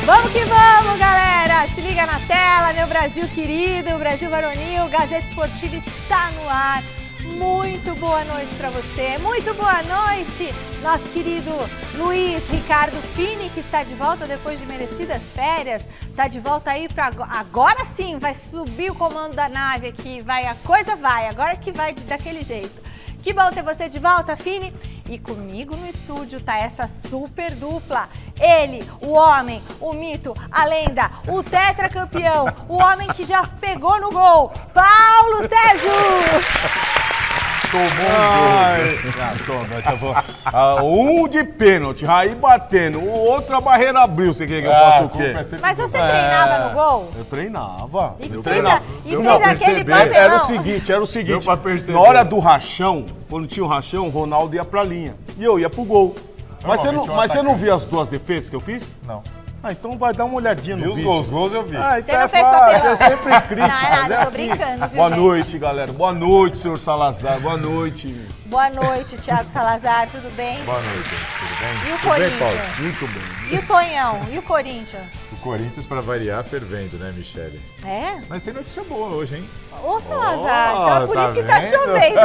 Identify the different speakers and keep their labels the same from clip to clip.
Speaker 1: Vamos que vamos, galera! Se liga na tela, meu Brasil querido, Brasil varonil, Gazeta Esportiva está no ar. Muito boa noite para você, muito boa noite, nosso querido Luiz Ricardo Fini, que está de volta depois de merecidas férias, está de volta aí para agora sim, vai subir o comando da nave aqui, a coisa vai, agora que vai daquele jeito. Que bom ter você de volta, Fini. E comigo no estúdio tá essa super dupla. Ele, o homem, o mito, a lenda, o tetracampeão, o homem que já pegou no gol, Paulo Sérgio!
Speaker 2: Um de pênalti, aí batendo, o outro a barreira abriu, você quer que eu faça o quê?
Speaker 1: Mas você treinava no gol?
Speaker 2: Eu treinava.
Speaker 1: E
Speaker 2: eu
Speaker 1: fez,
Speaker 2: treinava.
Speaker 1: e fez aquele papelão.
Speaker 2: Era o seguinte, na hora do rachão, quando tinha o rachão, o Ronaldo ia pra linha e eu ia pro gol. Mas você não viu as duas defesas que eu fiz?
Speaker 3: Não.
Speaker 2: Ah, então vai dar uma olhadinha no vídeo.
Speaker 3: Os gols eu vi.
Speaker 2: Ah, então
Speaker 1: você não fez
Speaker 2: fácil,
Speaker 1: papelão?
Speaker 2: é sempre crítico.
Speaker 1: Não, é nada,
Speaker 2: é
Speaker 1: tô
Speaker 2: assim.
Speaker 1: brincando, viu,
Speaker 2: Boa
Speaker 1: gente?
Speaker 2: noite, galera. Boa noite, senhor Salazar. Boa noite.
Speaker 1: Boa noite, Thiago Salazar, tudo bem?
Speaker 3: Boa noite, tudo bem?
Speaker 1: E o
Speaker 3: Tudo bem, Paulo?
Speaker 1: Corinthians?
Speaker 2: Muito bem.
Speaker 1: E o Tonhão? E o Corinthians?
Speaker 3: O Corinthians, pra variar, fervendo, né, Michele?
Speaker 1: É?
Speaker 3: Mas tem notícia boa hoje, hein?
Speaker 1: Ô, Salazar, então é por
Speaker 3: tá
Speaker 1: isso que tá
Speaker 3: vendo?
Speaker 1: chovendo.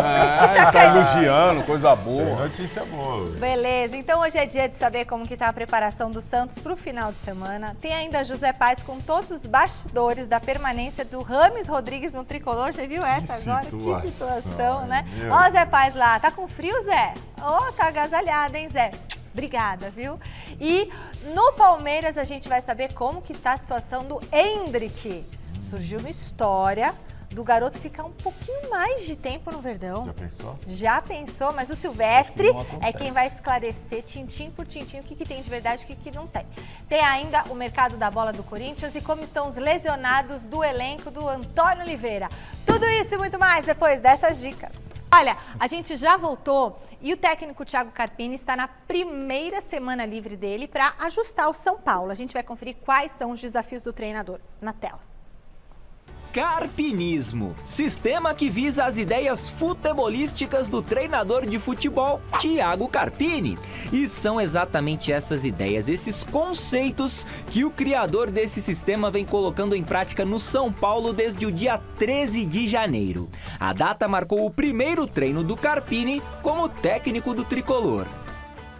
Speaker 2: Tá elogiando, coisa
Speaker 3: Tem
Speaker 2: boa.
Speaker 3: notícia boa hoje.
Speaker 1: Beleza, então hoje é dia de saber como que tá a preparação do Santos pro final de semana. Tem ainda José Paz com todos os bastidores da permanência do Rames Rodrigues no Tricolor. Você viu essa agora? Que situação, né?
Speaker 3: meu.
Speaker 1: Ó o Zé Paz lá. Tá com frio, Zé? Ó, tá agasalhado, hein, Zé? Obrigada, viu? E no Palmeiras a gente vai saber como que está a situação do Endrick. Surgiu uma história do garoto ficar um pouquinho mais de tempo no Verdão.
Speaker 3: Já pensou?
Speaker 1: Já pensou, mas o Silvestre
Speaker 2: Acho que não acontece.
Speaker 1: é quem vai esclarecer tintim por tintim o que tem de verdade e o que não tem. Tem ainda o mercado da bola do Corinthians e como estão os lesionados do elenco do Antônio Oliveira. Tudo isso e muito mais depois dessas dicas. Olha, a gente já voltou e o técnico Thiago Carpini está na primeira semana livre dele para ajustar o São Paulo. A gente vai conferir quais são os desafios do treinador na tela.
Speaker 4: Carpinismo, sistema que visa as ideias futebolísticas do treinador de futebol, Thiago Carpini. E são exatamente essas ideias, esses conceitos que o criador desse sistema vem colocando em prática no São Paulo desde o dia 13 de janeiro. A data marcou o primeiro treino do Carpini como técnico do tricolor.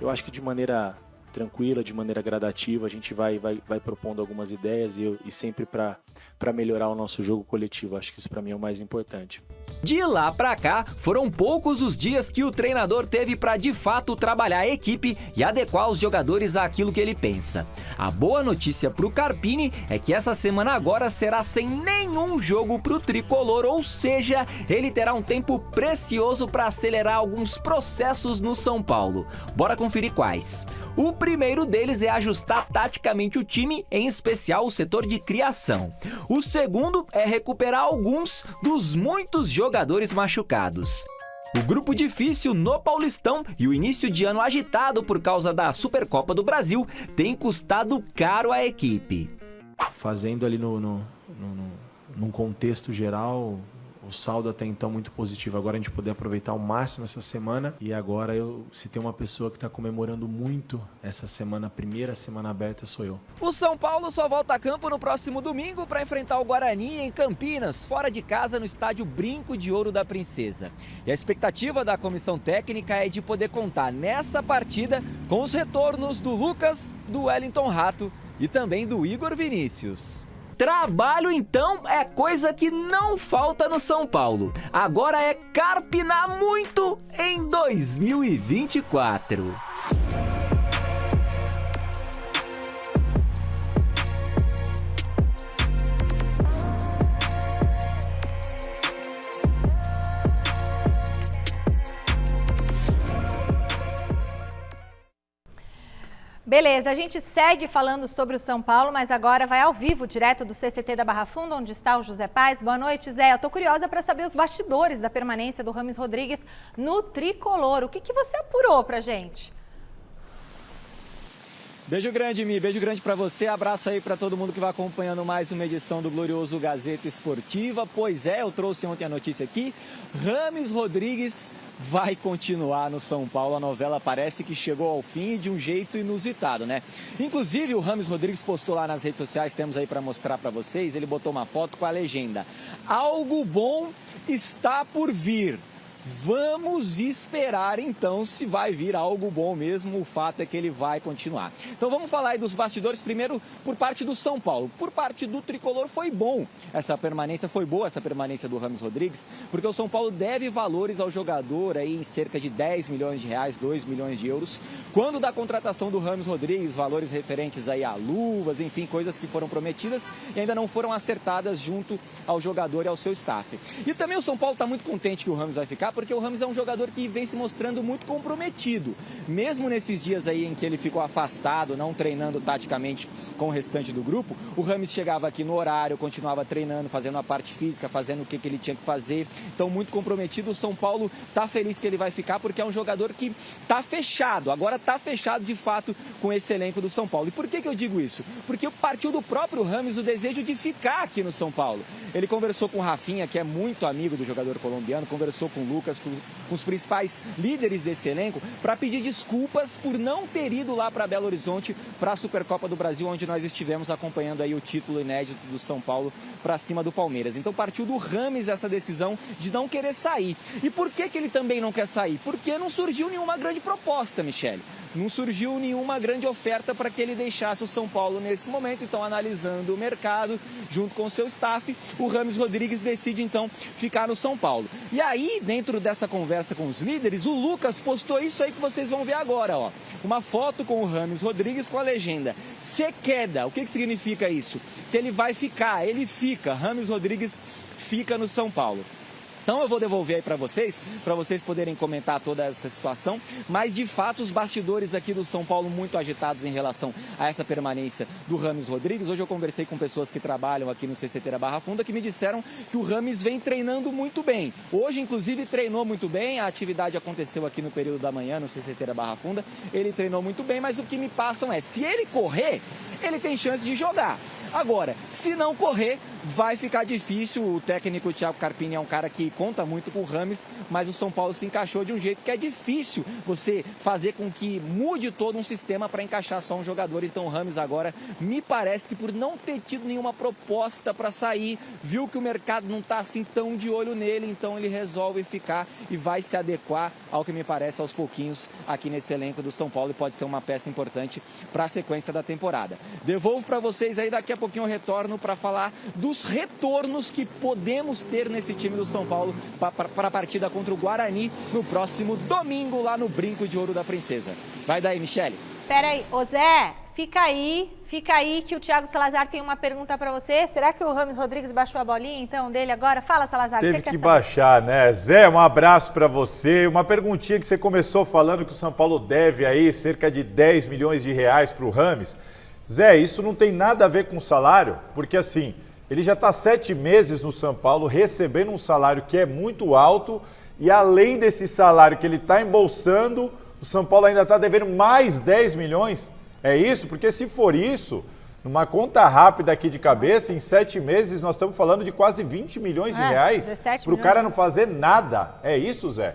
Speaker 5: Eu acho que de maneira tranquila, de maneira gradativa, a gente vai propondo algumas ideias e sempre para melhorar o nosso jogo coletivo. Acho que isso para mim é o mais importante.
Speaker 4: De lá pra cá, foram poucos os dias que o treinador teve para de fato trabalhar a equipe e adequar os jogadores àquilo que ele pensa. A boa notícia pro Carpini é que essa semana agora será sem nenhum jogo pro tricolor, ou seja, ele terá um tempo precioso para acelerar alguns processos no São Paulo. Bora conferir quais. O primeiro deles é ajustar taticamente o time, em especial o setor de criação. O segundo é recuperar alguns dos muitos jogadores machucados. O grupo difícil no Paulistão e o início de ano agitado por causa da Supercopa do Brasil tem custado caro à equipe.
Speaker 5: Fazendo ali num contexto geral, o saldo até então muito positivo. Agora a gente poder aproveitar ao máximo essa semana. E agora, se tem uma pessoa que está comemorando muito essa semana, a primeira semana aberta, sou eu.
Speaker 4: O São Paulo só volta a campo no próximo domingo para enfrentar o Guarani em Campinas, fora de casa no estádio Brinco de Ouro da Princesa. E a expectativa da comissão técnica é de poder contar nessa partida com os retornos do Lucas, do Wellington Rato e também do Igor Vinícius. Trabalho, então, é coisa que não falta no São Paulo. Agora é carpinar muito em 2024.
Speaker 1: Beleza, a gente segue falando sobre o São Paulo, mas agora vai ao vivo, direto do CCT da Barra Funda, onde está o José Paz. Boa noite, Zé. Eu tô curiosa para saber os bastidores da permanência do Rames Rodrigues no Tricolor. O que você apurou pra gente?
Speaker 4: Beijo grande, Mi. Beijo grande para você. Abraço aí para todo mundo que vai acompanhando mais uma edição do glorioso Gazeta Esportiva. Pois é, eu trouxe ontem a notícia aqui. Rames Rodrigues vai continuar no São Paulo. A novela parece que chegou ao fim de um jeito inusitado, né? Inclusive, o Rames Rodrigues postou lá nas redes sociais, temos aí para mostrar para vocês, ele botou uma foto com a legenda: algo bom está por vir. Vamos esperar então se vai vir algo bom mesmo. O fato é que ele vai continuar. Então vamos falar aí dos bastidores. Primeiro, por parte do São Paulo. Por parte do tricolor, foi bom essa permanência, foi boa essa permanência do Rames Rodrigues, porque o São Paulo deve valores ao jogador aí em cerca de 10 milhões de reais, 2 milhões de euros. Quando da contratação do Rames Rodrigues, valores referentes aí a luvas, enfim, coisas que foram prometidas e ainda não foram acertadas junto ao jogador e ao seu staff. E também o São Paulo está muito contente que o Rames vai ficar, porque o Rames é um jogador que vem se mostrando muito comprometido. Mesmo nesses dias aí em que ele ficou afastado, não treinando taticamente com o restante do grupo, o Rames chegava aqui no horário, continuava treinando, fazendo a parte física, fazendo o que ele tinha que fazer. Então, muito comprometido. O São Paulo está feliz que ele vai ficar, porque é um jogador que está fechado. Agora está fechado de fato com esse elenco do São Paulo. E por que eu digo isso? Porque partiu do próprio Rames o desejo de ficar aqui no São Paulo. Ele conversou com o Rafinha, que é muito amigo do jogador colombiano, conversou com o Lucas, com os principais líderes desse elenco, para pedir desculpas por não ter ido lá para Belo Horizonte para a Supercopa do Brasil, onde nós estivemos acompanhando aí o título inédito do São Paulo para cima do Palmeiras. Então partiu do Rames essa decisão de não querer sair. E por que ele também não quer sair? Porque não surgiu nenhuma grande proposta, Michele. Não surgiu nenhuma grande oferta para que ele deixasse o São Paulo nesse momento. Então, analisando o mercado, junto com o seu staff, o Rames Rodrigues decide, então, ficar no São Paulo. E aí, dentro dessa conversa com os líderes, o Lucas postou isso aí que vocês vão ver agora, ó. Uma foto com o Rames Rodrigues com a legenda: se queda. O que significa isso? Que ele vai ficar, ele fica. Rames Rodrigues fica no São Paulo. Então eu vou devolver aí para vocês poderem comentar toda essa situação, mas de fato os bastidores aqui do São Paulo muito agitados em relação a essa permanência do Rames Rodrigues. Hoje eu conversei com pessoas que trabalham aqui no CCT da Barra Funda, que me disseram que o Rames vem treinando muito bem. Hoje, inclusive, treinou muito bem, a atividade aconteceu aqui no período da manhã no CCT da Barra Funda, ele treinou muito bem, mas o que me passam é, se ele correr, ele tem chance de jogar. Agora, se não correr, vai ficar difícil. O técnico Thiago Carpini é um cara que conta muito com o Rames, mas o São Paulo se encaixou de um jeito que é difícil você fazer com que mude todo um sistema para encaixar só um jogador. Então o Rames agora, me parece que por não ter tido nenhuma proposta para sair, viu que o mercado não está assim tão de olho nele, então ele resolve ficar e vai se adequar, ao que me parece, aos pouquinhos aqui nesse elenco do São Paulo, e pode ser uma peça importante para a sequência da temporada. Devolvo para vocês aí, daqui a pouquinho eu retorno para falar dos retornos que podemos ter nesse time do São Paulo para a partida contra o Guarani no próximo domingo lá no Brinco de Ouro da Princesa. Vai daí, Michele.
Speaker 1: Pera aí, ô Zé, fica aí que o Thiago Salazar tem uma pergunta para você. Será que o Rames Rodrigues baixou a bolinha então dele agora? Fala, Salazar.
Speaker 3: Teve que baixar, né? Zé, um abraço para você. Uma perguntinha que você começou falando que o São Paulo deve aí cerca de 10 milhões de reais para o Rames. Zé, isso não tem nada a ver com salário, porque assim, ele já está 7 meses no São Paulo recebendo um salário que é muito alto, e além desse salário que ele está embolsando, o São Paulo ainda está devendo mais 10 milhões. É isso? Porque se for isso, numa conta rápida aqui de cabeça, em 7 meses nós estamos falando de quase 20 milhões de reais para o cara não fazer nada. É isso, Zé?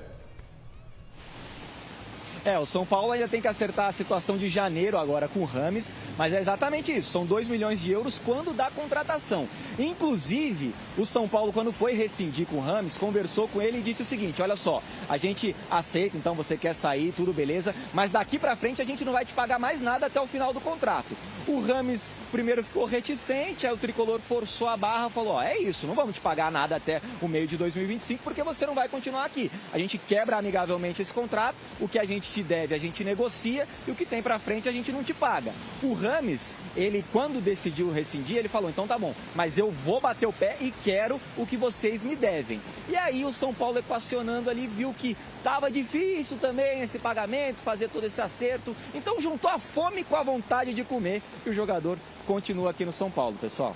Speaker 4: O São Paulo ainda tem que acertar a situação de janeiro agora com o Rames, mas é exatamente isso, são 2 milhões de euros quando dá contratação. Inclusive, o São Paulo, quando foi rescindir com o Rames, conversou com ele e disse o seguinte: olha só, a gente aceita, então você quer sair, tudo beleza, mas daqui pra frente a gente não vai te pagar mais nada até o final do contrato. O Rames primeiro ficou reticente, aí o tricolor forçou a barra, falou: ó, é isso, não vamos te pagar nada até o meio de 2025, porque você não vai continuar aqui. A gente quebra amigavelmente esse contrato, o que a gente te deve a gente negocia, e o que tem pra frente a gente não te paga. O Rames, ele quando decidiu rescindir, ele falou: então tá bom, mas eu vou bater o pé e quero o que vocês me devem. E aí o São Paulo, equacionando ali, viu que tava difícil também esse pagamento, fazer todo esse acerto, então juntou a fome com a vontade de comer, e o jogador continua aqui no São Paulo, pessoal.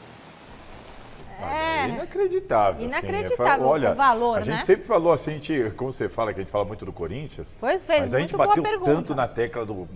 Speaker 3: Inacreditável.
Speaker 1: Inacreditável
Speaker 3: olha,
Speaker 1: o valor,
Speaker 3: a gente sempre falou assim, como você fala, que a gente fala muito do Corinthians.
Speaker 1: Pois fez,
Speaker 3: mas a gente bateu tanto na tecla do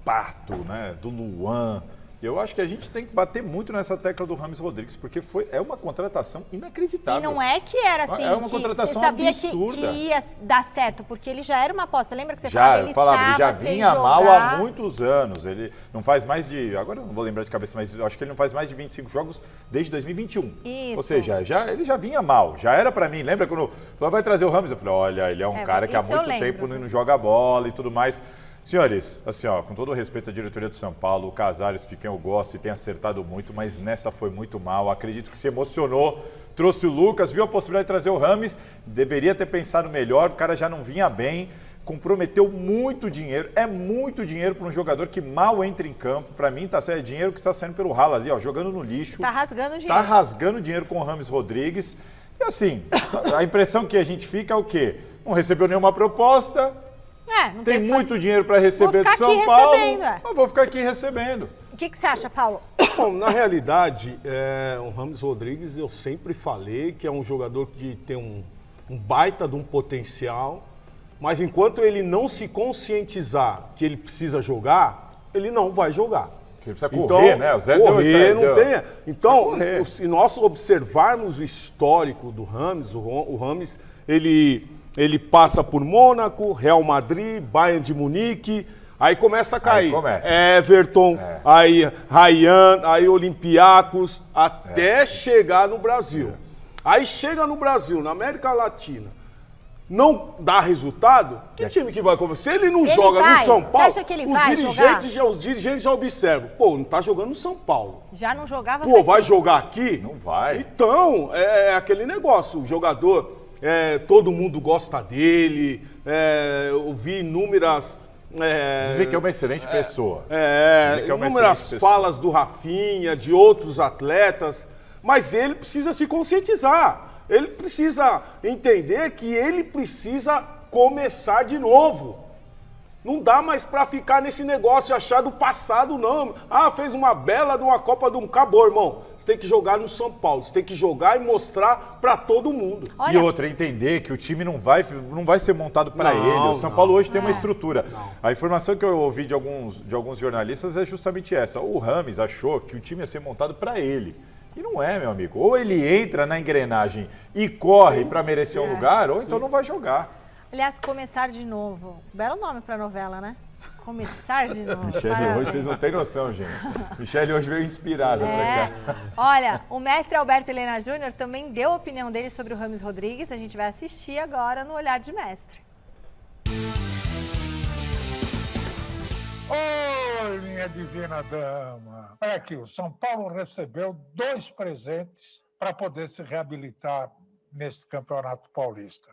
Speaker 3: Pato, né, do Luan. Eu acho que a gente tem que bater muito nessa tecla do Rames Rodrigues, porque é uma contratação inacreditável.
Speaker 1: E não é que era assim,
Speaker 3: é uma contratação
Speaker 1: você sabia
Speaker 3: absurda.
Speaker 1: Que ia dar certo, porque ele já era uma aposta. Lembra que você
Speaker 3: ele já vinha mal há muitos anos. Ele não faz mais de, agora eu não vou lembrar de cabeça, mas eu acho que ele não faz mais de 25 jogos desde 2021.
Speaker 1: Isso.
Speaker 3: Ou seja, ele já vinha mal, já era pra mim. Lembra quando falou, vai trazer o Rames? Eu falei, olha, ele é um cara que há muito tempo não joga bola e tudo mais. Senhores, assim, com todo o respeito à diretoria do São Paulo, o Casares, de quem eu gosto e tem acertado muito, mas nessa foi muito mal. Acredito que se emocionou, trouxe o Lucas, viu a possibilidade de trazer o Rames, deveria ter pensado melhor, o cara já não vinha bem, comprometeu muito dinheiro. É muito dinheiro para um jogador que mal entra em campo. Para mim, é dinheiro que está saindo pelo ralo ali, jogando no lixo.
Speaker 1: Tá rasgando dinheiro.
Speaker 3: Tá rasgando dinheiro com o Rames Rodrigues. E assim, a impressão que a gente fica é o quê? Não recebeu nenhuma proposta. Tem muito dinheiro para receber do São Paulo, mas vou ficar aqui recebendo.
Speaker 1: O que você acha, Paulo?
Speaker 2: Bom, na realidade, o Rames Rodrigues, eu sempre falei que é um jogador que tem um baita de um potencial, mas enquanto ele não se conscientizar que ele precisa jogar, ele não vai jogar.
Speaker 3: Ele precisa correr, né? O Zé
Speaker 2: não tem. Então, se nós observarmos o histórico do Rames, o Rames, ele passa por Mônaco, Real Madrid, Bayern de Munique, aí começa a cair. Everton, aí Ryan, aí Olympiacos, até chegar no Brasil. Aí chega no Brasil, na América Latina, não dá resultado, que time que vai começar? Se ele não joga no São Paulo, os dirigentes já observam. Pô, não tá jogando no São Paulo.
Speaker 1: Já não jogava.
Speaker 2: Pô, vai jogar aqui?
Speaker 3: Não vai.
Speaker 2: Então, é aquele negócio, o jogador... todo mundo gosta dele, eu vi inúmeras...
Speaker 3: Dizem que é uma excelente pessoa.
Speaker 2: Inúmeras falas do Rafinha, de outros atletas, mas ele precisa se conscientizar. Ele precisa entender que ele precisa começar de novo. Não dá mais para ficar nesse negócio de achar do passado, não. Fez uma bela de uma Copa do Acabou, irmão. Você tem que jogar no São Paulo. Você tem que jogar e mostrar para todo mundo.
Speaker 3: E outra, entender que o time não vai ser montado para ele. O São Paulo hoje tem uma estrutura. A informação que eu ouvi de alguns jornalistas é justamente essa. O Rames achou que o time ia ser montado para ele. E não é, meu amigo. Ou ele entra na engrenagem e corre para merecer um lugar, ou então não vai jogar.
Speaker 1: Aliás, Começar de Novo. Belo nome pra novela, né? Começar de Novo.
Speaker 3: Michele, hoje vocês não têm noção, gente. Michele hoje veio inspirada pra cá.
Speaker 1: Olha, o mestre Alberto Helena Júnior também deu a opinião dele sobre o Rames Rodrigues. A gente vai assistir agora no Olhar de Mestre.
Speaker 6: Oi, minha divina dama. Olha aqui, o São Paulo recebeu 2 presentes para poder se reabilitar neste Campeonato Paulista.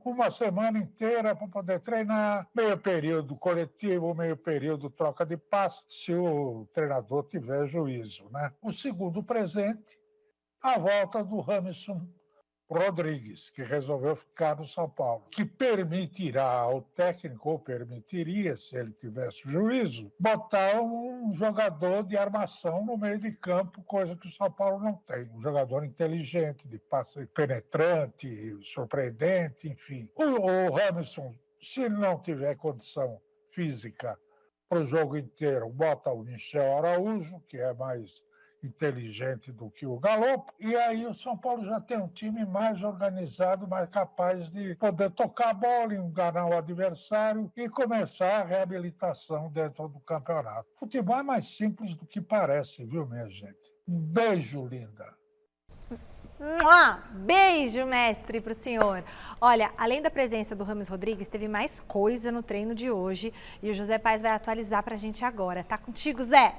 Speaker 6: Uma semana inteira para poder treinar, meio período coletivo, meio período troca de passe, se o treinador tiver juízo, né? O segundo presente, a volta do Rameson Rodrigues, que resolveu ficar no São Paulo, que permitirá ao técnico, ou permitiria, se ele tivesse juízo, botar um jogador de armação no meio de campo, coisa que o São Paulo não tem. Um jogador inteligente, de passe penetrante, surpreendente, enfim. O Rameson, se não tiver condição física para o jogo inteiro, bota o Michel Araújo, que é mais inteligente do que o Galopo, e aí o São Paulo já tem um time mais organizado, mais capaz de poder tocar a bola, enganar o adversário e começar a reabilitação dentro do campeonato. Futebol é mais simples do que parece, viu, minha gente? Um beijo, linda.
Speaker 1: Beijo, mestre, pro senhor. Olha, além da presença do Rames Rodrigues, teve mais coisa no treino de hoje e o José Paes vai atualizar pra gente agora. Tá contigo, Zé?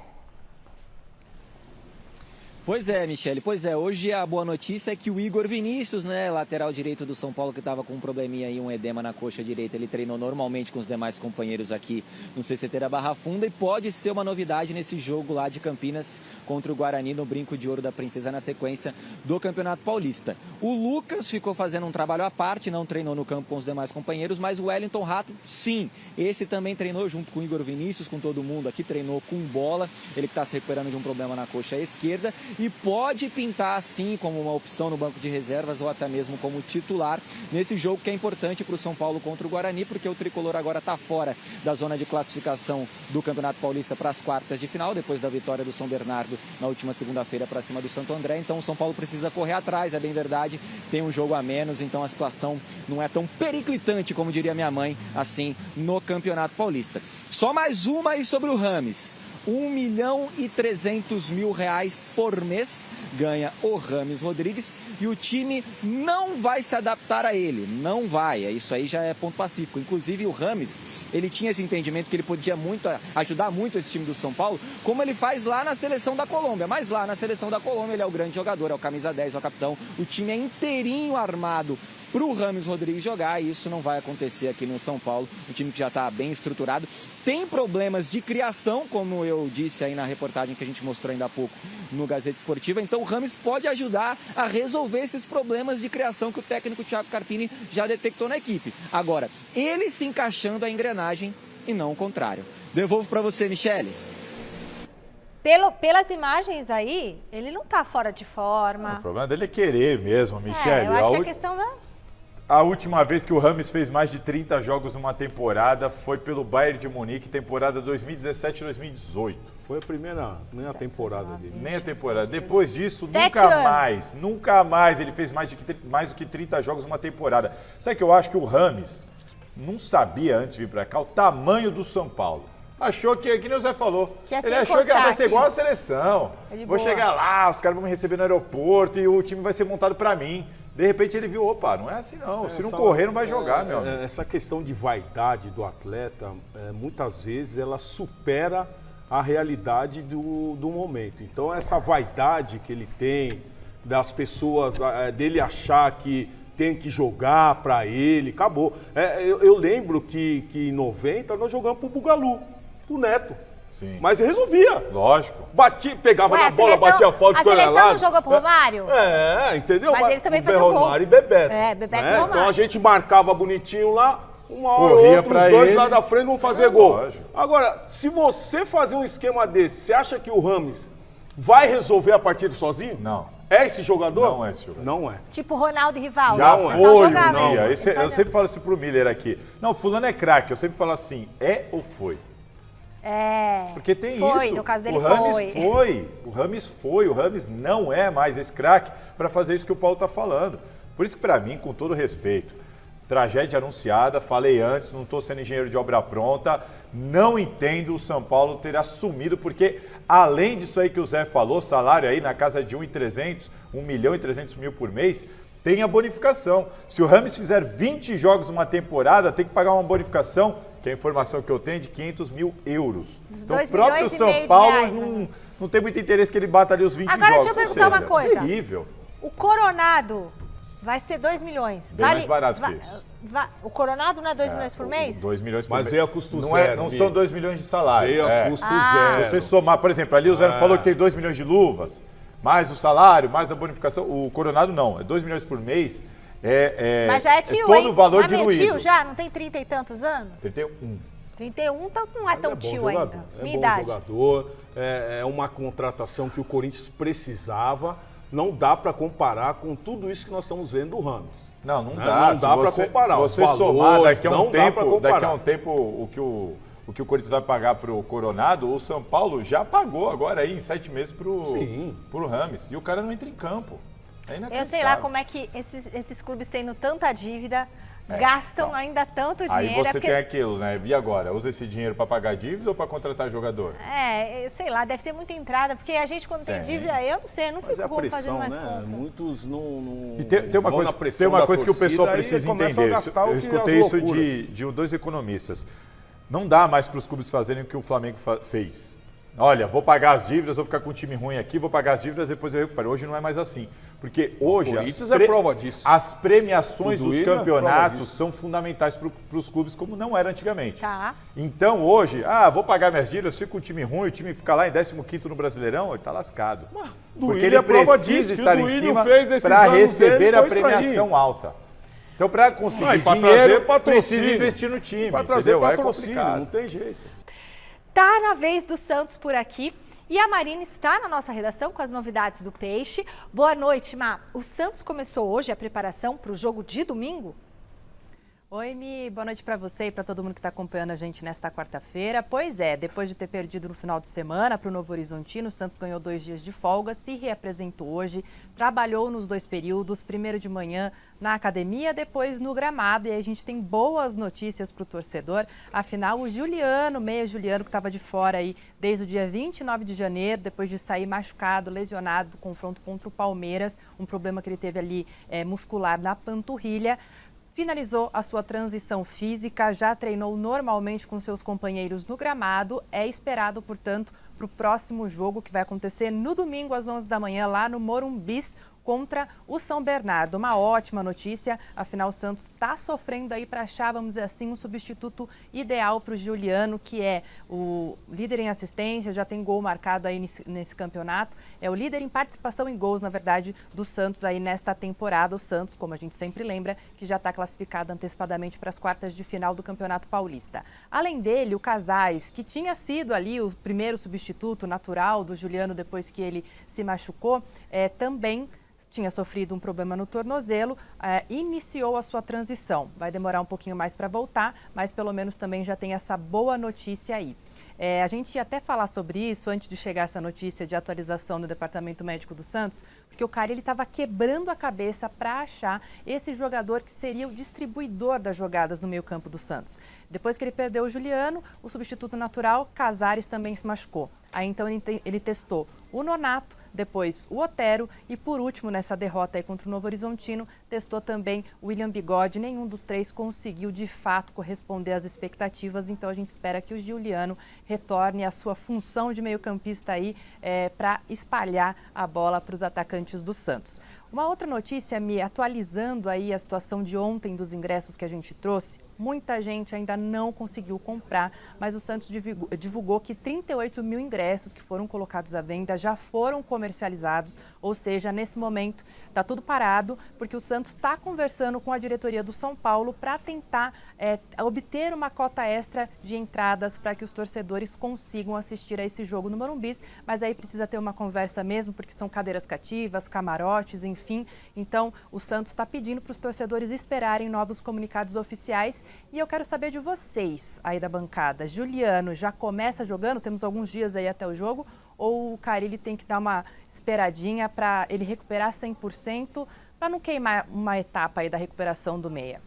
Speaker 4: Pois é, Michele, hoje a boa notícia é que o Igor Vinícius, né, lateral direito do São Paulo, que estava com um probleminha aí, um edema na coxa direita, ele treinou normalmente com os demais companheiros aqui no CCT da Barra Funda e pode ser uma novidade nesse jogo lá de Campinas contra o Guarani no Brinco de Ouro da Princesa na sequência do Campeonato Paulista. O Lucas ficou fazendo um trabalho à parte, não treinou no campo com os demais companheiros, mas o Wellington Rato, sim, esse também treinou junto com o Igor Vinícius, com todo mundo aqui, treinou com bola, ele que está se recuperando de um problema na coxa esquerda. e pode pintar assim como uma opção no banco de reservas ou até mesmo como titular nesse jogo que é importante para o São Paulo contra o Guarani, porque o tricolor agora está fora da zona de classificação do Campeonato Paulista para as quartas de final, depois da vitória do São Bernardo na última segunda-feira para cima do Santo André. Então o São Paulo precisa correr atrás, é bem verdade, tem um jogo a menos, então a situação não é tão periclitante, como diria minha mãe, assim, no Campeonato Paulista. Só mais uma aí sobre o Rames. R$1.300.000 por mês ganha o Rames Rodrigues e o time não vai se adaptar a ele, não vai, isso aí já é ponto pacífico. Inclusive o Rames, ele tinha esse entendimento que ele podia ajudar muito esse time do São Paulo, como ele faz lá na seleção da Colômbia, mas lá na seleção da Colômbia ele é o grande jogador, é o camisa 10, é o capitão, o time é inteirinho armado para o Rames Rodrigues jogar, e isso não vai acontecer aqui no São Paulo, um time que já está bem estruturado, tem problemas de criação, como eu disse aí na reportagem que a gente mostrou ainda há pouco no Gazeta Esportiva, então o Rames pode ajudar a resolver esses problemas de criação que o técnico Thiago Carpini já detectou na equipe. Agora, ele se encaixando a engrenagem e não o contrário. Devolvo para você, Michele.
Speaker 1: Pelas imagens aí, ele não tá fora de forma.
Speaker 3: O problema dele é querer mesmo, Michele.
Speaker 1: Eu acho que a questão da...
Speaker 3: A última vez que o Rames fez mais de 30 jogos numa temporada foi pelo Bayern de Munique, temporada 2017-2018.
Speaker 2: Foi a primeira, nem a temporada dele.
Speaker 3: Nem a temporada. Depois disso,
Speaker 1: 7 anos.
Speaker 3: nunca mais ele fez mais do que 30 jogos numa temporada. Sabe que eu acho que o Rames não sabia antes de vir pra cá o tamanho do São Paulo. Achou que nem o Zé falou, ele achou que vai ser igual a seleção. Vou chegar lá, os caras vão me receber no aeroporto e o time vai ser montado pra mim. De repente ele viu, opa, não é assim não, se não correr não vai jogar, meu amigo.
Speaker 2: Essa questão de vaidade do atleta, muitas vezes ela supera a realidade do momento. Então essa vaidade que ele tem, das pessoas, dele achar que tem que jogar pra ele, acabou. Eu lembro que em 90 nós jogamos pro Bugalu, pro Neto.
Speaker 3: Sim.
Speaker 2: Mas resolvia.
Speaker 3: Lógico.
Speaker 2: Pegava na bola, batia a falta pro
Speaker 1: seleção não jogou pro Romário?
Speaker 2: Entendeu?
Speaker 1: Mas ele também fazia um gol.
Speaker 2: Romário e Bebeto.
Speaker 1: Bebeto e Romário.
Speaker 2: Então a gente marcava bonitinho lá, uma hora
Speaker 3: corria
Speaker 2: ou outra, os dois
Speaker 3: ele.
Speaker 2: lá da frente vão fazer gol.
Speaker 3: Lógico.
Speaker 2: Agora, se você fazer um esquema desse, você acha que o Rames vai resolver a partida sozinho?
Speaker 3: Não.
Speaker 2: É esse jogador?
Speaker 3: Não é esse jogador.
Speaker 2: Não é.
Speaker 1: Tipo Ronaldo e Rivaldo.
Speaker 3: Já
Speaker 1: Eles
Speaker 3: foi
Speaker 1: não
Speaker 3: um
Speaker 1: jogavam.
Speaker 3: dia. Eu sempre falo assim pro Miller aqui. Não, fulano é craque. Eu sempre falo assim, é ou foi? Porque tem
Speaker 1: foi,
Speaker 3: isso.
Speaker 1: No caso dele
Speaker 3: o Rames foi. O Rames não é mais esse craque para fazer isso que o Paulo está falando. Por isso que para mim, com todo respeito, tragédia anunciada, falei antes, não estou sendo engenheiro de obra pronta, não entendo o São Paulo ter assumido, porque além disso aí que o Zé falou, salário aí na casa de 1.300.000 por mês, tem a bonificação. Se o Rames fizer 20 jogos numa temporada, tem que pagar uma bonificação, que é a informação que eu tenho, de 500 mil euros. Então o próprio São Paulo não tem muito interesse que ele bata ali os 20 jogos.
Speaker 1: Agora deixa eu perguntar uma coisa.
Speaker 3: Terrível.
Speaker 1: O Coronado vai ser 2 milhões.
Speaker 3: Bem mais barato que isso.
Speaker 1: O Coronado não é 2 milhões por mês?
Speaker 3: 2 milhões por mês.
Speaker 2: Mas veio a custo zero.
Speaker 3: Não são 2 milhões de salário.
Speaker 2: Veio a custo zero.
Speaker 3: Se você somar, por exemplo, ali o Zé falou que tem 2 milhões de luvas, mais o salário, mais a bonificação. O Coronado não, é 2 milhões por mês.
Speaker 1: Mas já é tio,
Speaker 3: todo o valor
Speaker 1: mas
Speaker 3: diluído.
Speaker 1: É tio já? Não tem 30 e tantos anos?
Speaker 3: 31.
Speaker 1: 31, então não é tão tio
Speaker 2: jogador,
Speaker 1: ainda.
Speaker 2: É
Speaker 1: Minha
Speaker 2: bom
Speaker 1: idade.
Speaker 2: jogador, é uma contratação que o Corinthians precisava. Não dá para comparar com tudo isso que nós estamos vendo do Rames.
Speaker 3: Não dá.
Speaker 2: Não dá para comparar.
Speaker 3: Se você
Speaker 2: Os
Speaker 3: somar
Speaker 2: valores,
Speaker 3: daqui a um tempo o que o Corinthians vai pagar para o Coronado, o São Paulo já pagou agora aí em 7 meses pro Rames. E o cara não entra em campo. É inacreditável.
Speaker 1: Eu sei lá como é que esses clubes tendo tanta dívida, gastam ainda tanto dinheiro.
Speaker 3: Aí você tem aquilo, né? E agora? Usa esse dinheiro para pagar dívida ou para contratar jogador?
Speaker 1: Sei lá, deve ter muita entrada, porque a gente quando tem dívida, eu não sei, eu não fico como fazendo mais conta.
Speaker 2: Muitos não
Speaker 3: E tem uma coisa que o pessoal precisa entender. Eu escutei isso de 2 economistas. Não dá mais para os clubes fazerem o que o Flamengo fez. Olha, vou pagar as dívidas, vou ficar com um time ruim aqui, vou pagar as dívidas, depois eu recupero. Hoje não é mais assim. Porque hoje
Speaker 2: prova disso.
Speaker 3: As premiações dos campeonatos são fundamentais para os clubes, como não era antigamente.
Speaker 1: Tá.
Speaker 3: Então hoje, vou pagar minhas dívidas, fico com um time ruim, o time fica lá em 15º no Brasileirão, ele está lascado. Porque ele precisa estar em cima para receber a premiação alta. Então, para conseguir dinheiro, precisa investir no time.
Speaker 2: Para trazer
Speaker 3: patrocínio,
Speaker 2: complicado. Não tem jeito.
Speaker 1: Tá na vez do Santos por aqui E a Marina está na nossa redação com as novidades do Peixe. Boa noite, Má. O Santos começou hoje a preparação para o jogo de domingo?
Speaker 7: Oi, Mi, boa noite para você e para todo mundo que está acompanhando a gente nesta quarta-feira. Pois é, depois de ter perdido no final de semana para o Novo Horizontino, o Santos ganhou 2 dias de folga, se reapresentou hoje, trabalhou nos 2 períodos, primeiro de manhã na academia, depois no gramado. E aí a gente tem boas notícias para o torcedor. Afinal, o Juliano, meia Juliano, que estava de fora aí desde o dia 29 de janeiro, depois de sair machucado, lesionado do confronto contra o Palmeiras, um problema que ele teve ali muscular na panturrilha, finalizou a sua transição física, já treinou normalmente com seus companheiros no gramado. É esperado, portanto, para o próximo jogo que vai acontecer no domingo às 11 da manhã lá no Morumbis contra o São Bernardo. Uma ótima notícia, afinal o Santos está sofrendo aí para achar, vamos dizer assim, um substituto ideal para o Juliano, que é o líder em assistência, já tem gol marcado aí nesse campeonato, é o líder em participação em gols, na verdade, do Santos aí nesta temporada. O Santos, como a gente sempre lembra, que já está classificado antecipadamente para as quartas de final do Campeonato Paulista. Além dele, o Casares, que tinha sido ali o primeiro substituto natural do Juliano depois que ele se machucou, também tinha sofrido um problema no tornozelo, iniciou a sua transição. Vai demorar um pouquinho mais para voltar, mas pelo menos também já tem essa boa notícia aí. A gente ia até falar sobre isso antes de chegar essa notícia de atualização do Departamento Médico do Santos, porque o Carille estava quebrando a cabeça para achar esse jogador que seria o distribuidor das jogadas no meio-campo do Santos. Depois que ele perdeu o Juliano, o substituto natural, Casares, também se machucou. Aí então ele testou o Nonato, depois o Otero e por último nessa derrota aí contra o Novo Horizontino, testou também o William Bigode. Nenhum dos 3 conseguiu de fato corresponder às expectativas, então a gente espera que o Juliano retorne à sua função de meio-campista aí para espalhar a bola para os atacantes do Santos. Uma outra notícia, me atualizando aí a situação de ontem dos ingressos que a gente trouxe, muita gente ainda não conseguiu comprar, mas o Santos divulgou que 38 mil ingressos que foram colocados à venda já foram comercializados, ou seja, nesse momento está tudo parado, porque o Santos está conversando com a diretoria do São Paulo para tentar obter uma cota extra de entradas para que os torcedores consigam assistir a esse jogo no Morumbis, mas aí precisa ter uma conversa mesmo, porque são cadeiras cativas, camarotes, enfim. Então, o Santos está pedindo para os torcedores esperarem novos comunicados oficiais. E eu quero saber de vocês aí da bancada. Juliano já começa jogando? Temos alguns dias aí até o jogo? Ou o Carille tem que dar uma esperadinha para ele recuperar 100%, para não queimar uma etapa aí da recuperação do meia?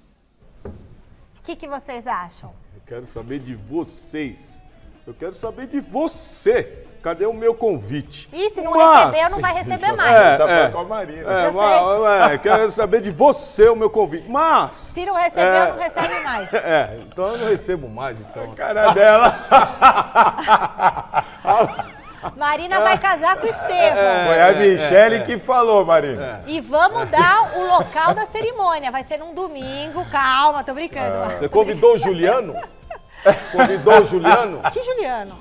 Speaker 1: O que vocês acham?
Speaker 2: Eu quero saber de vocês. Eu quero saber de você. Cadê o meu convite?
Speaker 1: E se não recebeu, não vai receber mais.
Speaker 3: Com a Marina.
Speaker 2: Quero saber de você o meu convite. Mas...
Speaker 1: Se não recebeu, não recebe mais.
Speaker 2: Então eu não recebo mais, então.
Speaker 3: A cara dela.
Speaker 1: Marina vai casar com o Estevão.
Speaker 3: Foi a Michele que falou, Marina.
Speaker 1: E vamos dar o local da cerimônia. Vai ser num domingo. Calma, tô brincando.
Speaker 2: Você convidou o Juliano? Convidou o Juliano?
Speaker 1: Que Juliano?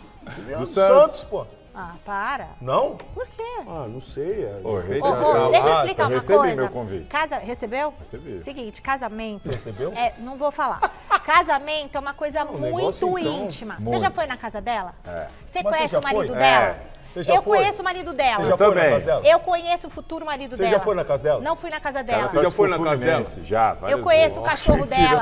Speaker 3: Do Santos,
Speaker 2: pô.
Speaker 1: Ah, para.
Speaker 2: Não?
Speaker 1: Por quê?
Speaker 2: Ah, não sei.
Speaker 1: Deixa eu explicar uma
Speaker 3: recebi
Speaker 1: coisa.
Speaker 3: meu convite.
Speaker 1: Recebeu?
Speaker 3: Recebi.
Speaker 1: Seguinte, casamento...
Speaker 2: Você recebeu?
Speaker 1: Não vou falar. Casamento é uma coisa muito
Speaker 2: negócio, então,
Speaker 1: íntima. Você
Speaker 3: muito.
Speaker 1: já foi na casa dela? Você
Speaker 2: Mas
Speaker 1: conhece
Speaker 2: você já
Speaker 1: o marido
Speaker 2: foi?
Speaker 1: dela?
Speaker 2: Você já
Speaker 1: Eu
Speaker 2: foi?
Speaker 1: conheço o marido dela.
Speaker 2: Você já foi na
Speaker 3: também.
Speaker 2: casa dela?
Speaker 1: Eu conheço o futuro marido
Speaker 2: Você
Speaker 1: dela.
Speaker 2: já foi na casa dela?
Speaker 1: Não fui na casa dela.
Speaker 2: Você já foi na casa dela?
Speaker 3: Já,
Speaker 1: Eu conheço o cachorro dela.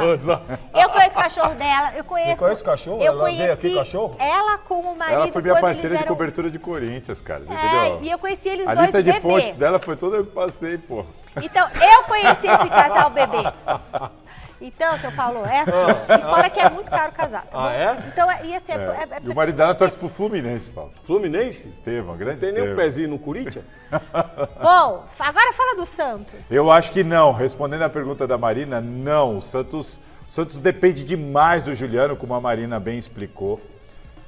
Speaker 1: Eu conheço o cachorro dela. Eu conheço.
Speaker 2: Você conhece o cachorro?
Speaker 1: Eu
Speaker 2: Ela veio aqui
Speaker 1: conheci
Speaker 2: com o cachorro?
Speaker 1: ela com o marido.
Speaker 3: Ela foi minha
Speaker 1: quando
Speaker 3: parceira
Speaker 1: eles
Speaker 3: de
Speaker 1: eram...
Speaker 3: cobertura de Corinthians, cara. Você entendeu?
Speaker 1: E eu conheci eles
Speaker 3: A
Speaker 1: dois
Speaker 3: lista de
Speaker 1: bebê.
Speaker 3: fontes dela foi toda eu que passei, pô.
Speaker 1: Então, eu conheci esse casal bebê. Então, seu Paulo, e fora que é muito caro casar.
Speaker 2: Ah, é?
Speaker 1: Então, ia ser...
Speaker 3: E o marido dela torce pro Fluminense, Paulo.
Speaker 2: Fluminense?
Speaker 3: Estevão, grande
Speaker 2: Tem nem um
Speaker 3: Estevão.
Speaker 2: pezinho no Corinthians?
Speaker 1: Bom, agora fala do Santos.
Speaker 3: Eu acho que não. Respondendo a pergunta da Marina, não. O Santos depende demais do Juliano, como a Marina bem explicou.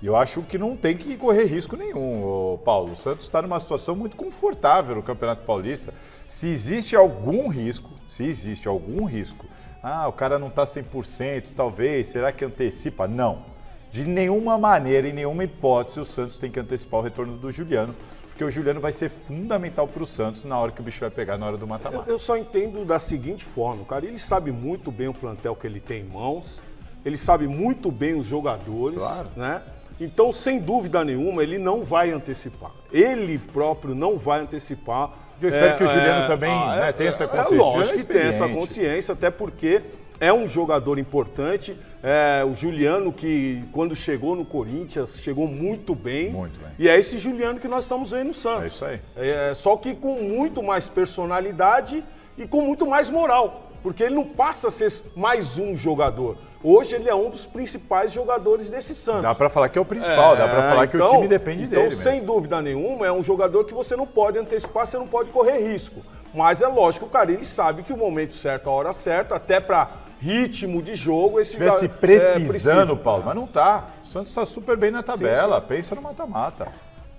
Speaker 3: E eu acho que não tem que correr risco nenhum, Paulo. O Santos está numa situação muito confortável no Campeonato Paulista. Se existe algum risco, o cara não está 100%, talvez, será que antecipa? Não. De nenhuma maneira, em nenhuma hipótese, o Santos tem que antecipar o retorno do Juliano, porque o Juliano vai ser fundamental para o Santos na hora que o bicho vai pegar, na hora do mata-mata.
Speaker 2: Eu só entendo da seguinte forma, cara, ele sabe muito bem o plantel que ele tem em mãos, ele sabe muito bem os jogadores,
Speaker 3: Claro.
Speaker 2: né? Então, sem dúvida nenhuma, ele não vai antecipar. Ele próprio não vai antecipar.
Speaker 3: Eu espero que o Juliano também tenha essa consciência.
Speaker 2: Lógico que tem essa consciência, até porque é um jogador importante. O Juliano, que quando chegou no Corinthians, chegou muito bem.
Speaker 3: Muito bem.
Speaker 2: E é esse Juliano que nós estamos vendo no Santos.
Speaker 3: É isso aí.
Speaker 2: Só que com muito mais personalidade e com muito mais moral. Porque ele não passa a ser mais um jogador. Hoje ele é um dos principais jogadores desse Santos.
Speaker 3: Dá pra falar que é o principal, dá pra falar que o time depende dele mesmo.
Speaker 2: Sem dúvida nenhuma, é um jogador que você não pode antecipar, você não pode correr risco. Mas é lógico, cara, ele sabe que o momento certo, a hora certa, até pra ritmo de jogo, esse
Speaker 3: Se estivesse precisando, Paulo, mas não tá. O Santos está super bem na tabela, pensa no mata-mata.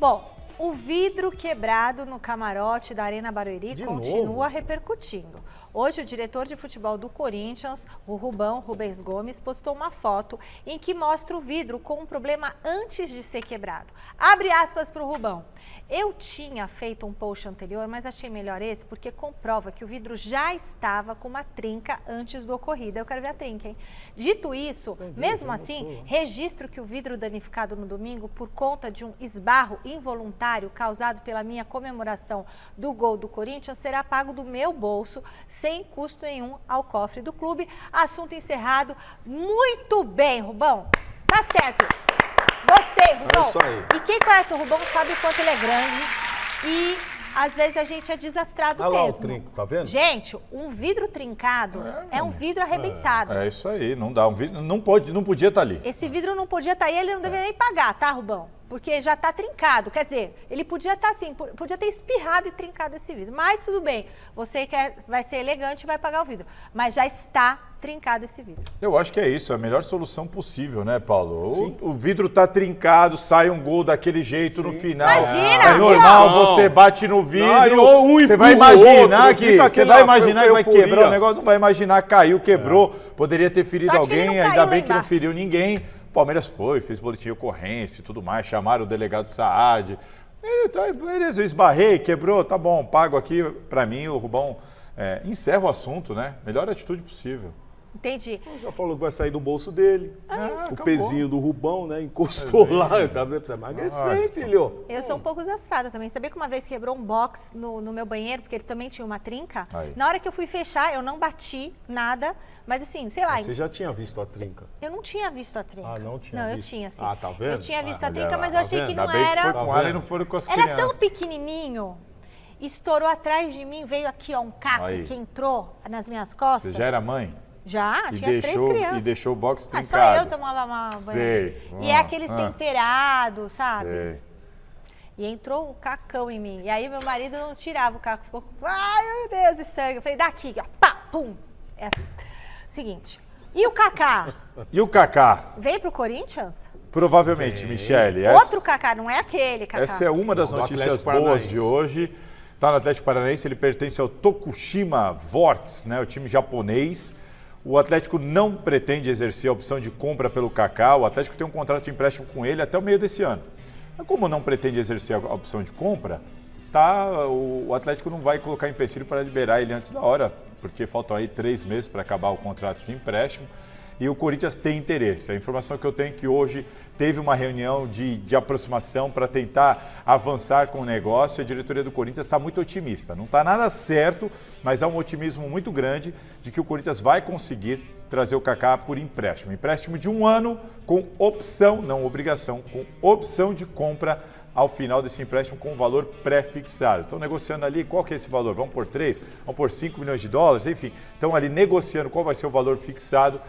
Speaker 1: Bom, o vidro quebrado no camarote da Arena Barueri continua repercutindo. Hoje, o diretor de futebol do Corinthians, o Rubens Gomes, postou uma foto em que mostra o vidro com um problema antes de ser quebrado. Abre aspas para o Rubão. Eu tinha feito um post anterior, mas achei melhor esse porque comprova que o vidro já estava com uma trinca antes do ocorrido. Eu quero ver a trinca, hein? Dito isso, mesmo assim, registro que o vidro danificado no domingo por conta de um esbarro involuntário causado pela minha comemoração do gol do Corinthians será pago do meu bolso, sem custo nenhum ao cofre do clube. Assunto encerrado. Muito bem, Rubão. Tá certo. Gostei, Rubão.
Speaker 2: É isso aí.
Speaker 1: E quem conhece o Rubão sabe o quanto ele é grande e às vezes a gente é desastrado mesmo.
Speaker 2: Olha lá o trinco, tá vendo?
Speaker 1: Gente, um vidro trincado é um vidro arrebentado.
Speaker 3: É isso aí, não dá. Um vidro, não podia estar ali.
Speaker 1: Esse vidro não podia estar aí, ele não deveria nem pagar, tá, Rubão? Porque já está trincado. Quer dizer, ele podia estar assim, podia ter espirrado e trincado esse vidro. Mas tudo bem, você vai ser elegante e vai pagar o vidro. Mas já está trincado esse vidro.
Speaker 3: Eu acho que é isso, é a melhor solução possível, né, Paulo? O vidro tá trincado, sai um gol daquele jeito no final.
Speaker 1: Imagina!
Speaker 3: É normal, você bate no vidro, você vai
Speaker 2: empurra o
Speaker 3: imaginar
Speaker 2: outro,
Speaker 3: que
Speaker 2: fica
Speaker 3: você
Speaker 2: aquela
Speaker 3: vai imaginar que vai
Speaker 2: euforia.
Speaker 3: quebrar o negócio, não vai imaginar, caiu, quebrou, poderia ter ferido
Speaker 1: Sorte que ele
Speaker 3: alguém,
Speaker 1: não
Speaker 3: ainda
Speaker 1: caiu
Speaker 3: bem
Speaker 1: lá
Speaker 3: que não
Speaker 1: embaixo.
Speaker 3: feriu ninguém. O Palmeiras fez boletim de ocorrência e tudo mais, chamaram o delegado Saad. Beleza, eu esbarrei, quebrou, tá bom, pago aqui. Pra mim, o Rubão encerra o assunto, né? Melhor atitude possível.
Speaker 1: Entendi.
Speaker 2: Já falou que vai sair do bolso dele. O
Speaker 3: acabou.
Speaker 2: pezinho do Rubão, né? Encostou lá. Tá vendo? Precisa emagrecer, hein, filho?
Speaker 1: Eu sou um pouco desastrada também. Sabia que uma vez quebrou um box no meu banheiro, porque ele também tinha uma trinca?
Speaker 3: Aí.
Speaker 1: Na hora que eu fui fechar, eu não bati nada, mas assim, sei lá.
Speaker 2: Você já tinha visto a trinca?
Speaker 1: Eu não tinha visto a trinca.
Speaker 2: Ah, não tinha
Speaker 1: Não, eu
Speaker 2: visto.
Speaker 1: tinha sim.
Speaker 2: Ah, tá vendo?
Speaker 1: Eu tinha visto a
Speaker 3: Olha
Speaker 1: trinca,
Speaker 3: lá,
Speaker 1: mas eu
Speaker 3: tá
Speaker 1: achei
Speaker 3: vendo?
Speaker 1: que não
Speaker 3: Ainda bem que foi
Speaker 1: era.
Speaker 3: com ela e não foram com as
Speaker 1: Era
Speaker 3: crianças.
Speaker 1: tão pequenininho. Estourou atrás de mim, veio aqui, ó, um caco
Speaker 3: Aí.
Speaker 1: que entrou nas minhas costas.
Speaker 3: Você já era mãe?
Speaker 1: Já,
Speaker 3: E
Speaker 1: tinha as três crianças.
Speaker 3: deixou o box
Speaker 1: Ah,
Speaker 3: trincado.
Speaker 1: só eu tomava uma banho.
Speaker 3: Sei.
Speaker 1: E é aqueles temperados, sabe?
Speaker 3: Sei.
Speaker 1: E entrou um cacão em mim. E aí meu marido não tirava o caco. Ficou, ai meu Deus, de sangue. Eu falei, daqui, ó, pá, pum. É assim. Seguinte. E o Kaká?
Speaker 3: E o Kaká?
Speaker 1: Veio pro Corinthians?
Speaker 3: Provavelmente, Michele.
Speaker 1: Outro Kaká, não é aquele Kaká.
Speaker 3: Essa é uma das
Speaker 2: Do
Speaker 3: notícias
Speaker 2: Atlético
Speaker 3: boas
Speaker 2: Paranaense.
Speaker 3: de hoje. Está no Atlético Paranaense, ele pertence ao Tokushima Vorts, né, o time japonês. O Atlético não pretende exercer a opção de compra pelo Kaká. O Atlético tem um contrato de empréstimo com ele até o meio desse ano. Mas como não pretende exercer a opção de compra, o Atlético não vai colocar empecilho para liberar ele antes da hora, porque faltam aí 3 meses para acabar o contrato de empréstimo. E o Corinthians tem interesse. A informação que eu tenho é que hoje teve uma reunião de aproximação para tentar avançar com o negócio. A diretoria do Corinthians está muito otimista. Não está nada certo, mas há um otimismo muito grande de que o Corinthians vai conseguir trazer o Kaká por empréstimo. Empréstimo de 1 ano com opção, não obrigação, com opção de compra ao final desse empréstimo com um valor pré-fixado. Estão negociando ali, qual que é esse valor? Vamos por 3? Vamos por 5 milhões de dólares? Enfim, estão ali negociando qual vai ser o valor fixado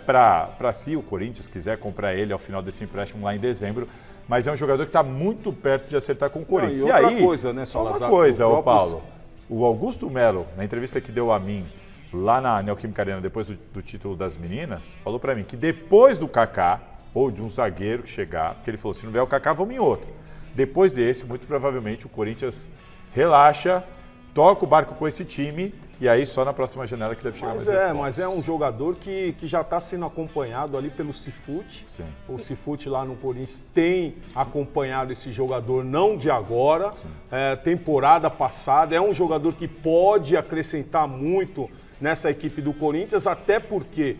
Speaker 3: para se o Corinthians quiser comprar ele ao final desse empréstimo lá em dezembro. Mas é um jogador que está muito perto de acertar com o Corinthians.
Speaker 2: e outra coisa, né,
Speaker 3: só uma
Speaker 2: Salazar,
Speaker 3: coisa,
Speaker 2: o
Speaker 3: ô Paulo. O Augusto Melo, na entrevista que deu a mim lá na Neoquímica Arena, depois do título das meninas, falou para mim que depois do Kaká, ou de um zagueiro que chegar, porque ele falou, se não vier o Kaká, vamos em outro. Depois desse, muito provavelmente, o Corinthians relaxa, toca o barco com esse time, e aí só na próxima janela que deve chegar mais reforços.
Speaker 2: Mas é um jogador que já está sendo acompanhado ali pelo Cifute.
Speaker 3: Sim.
Speaker 2: O Cifute lá no Corinthians tem acompanhado esse jogador, não de agora, temporada passada. É um jogador que pode acrescentar muito nessa equipe do Corinthians, até porque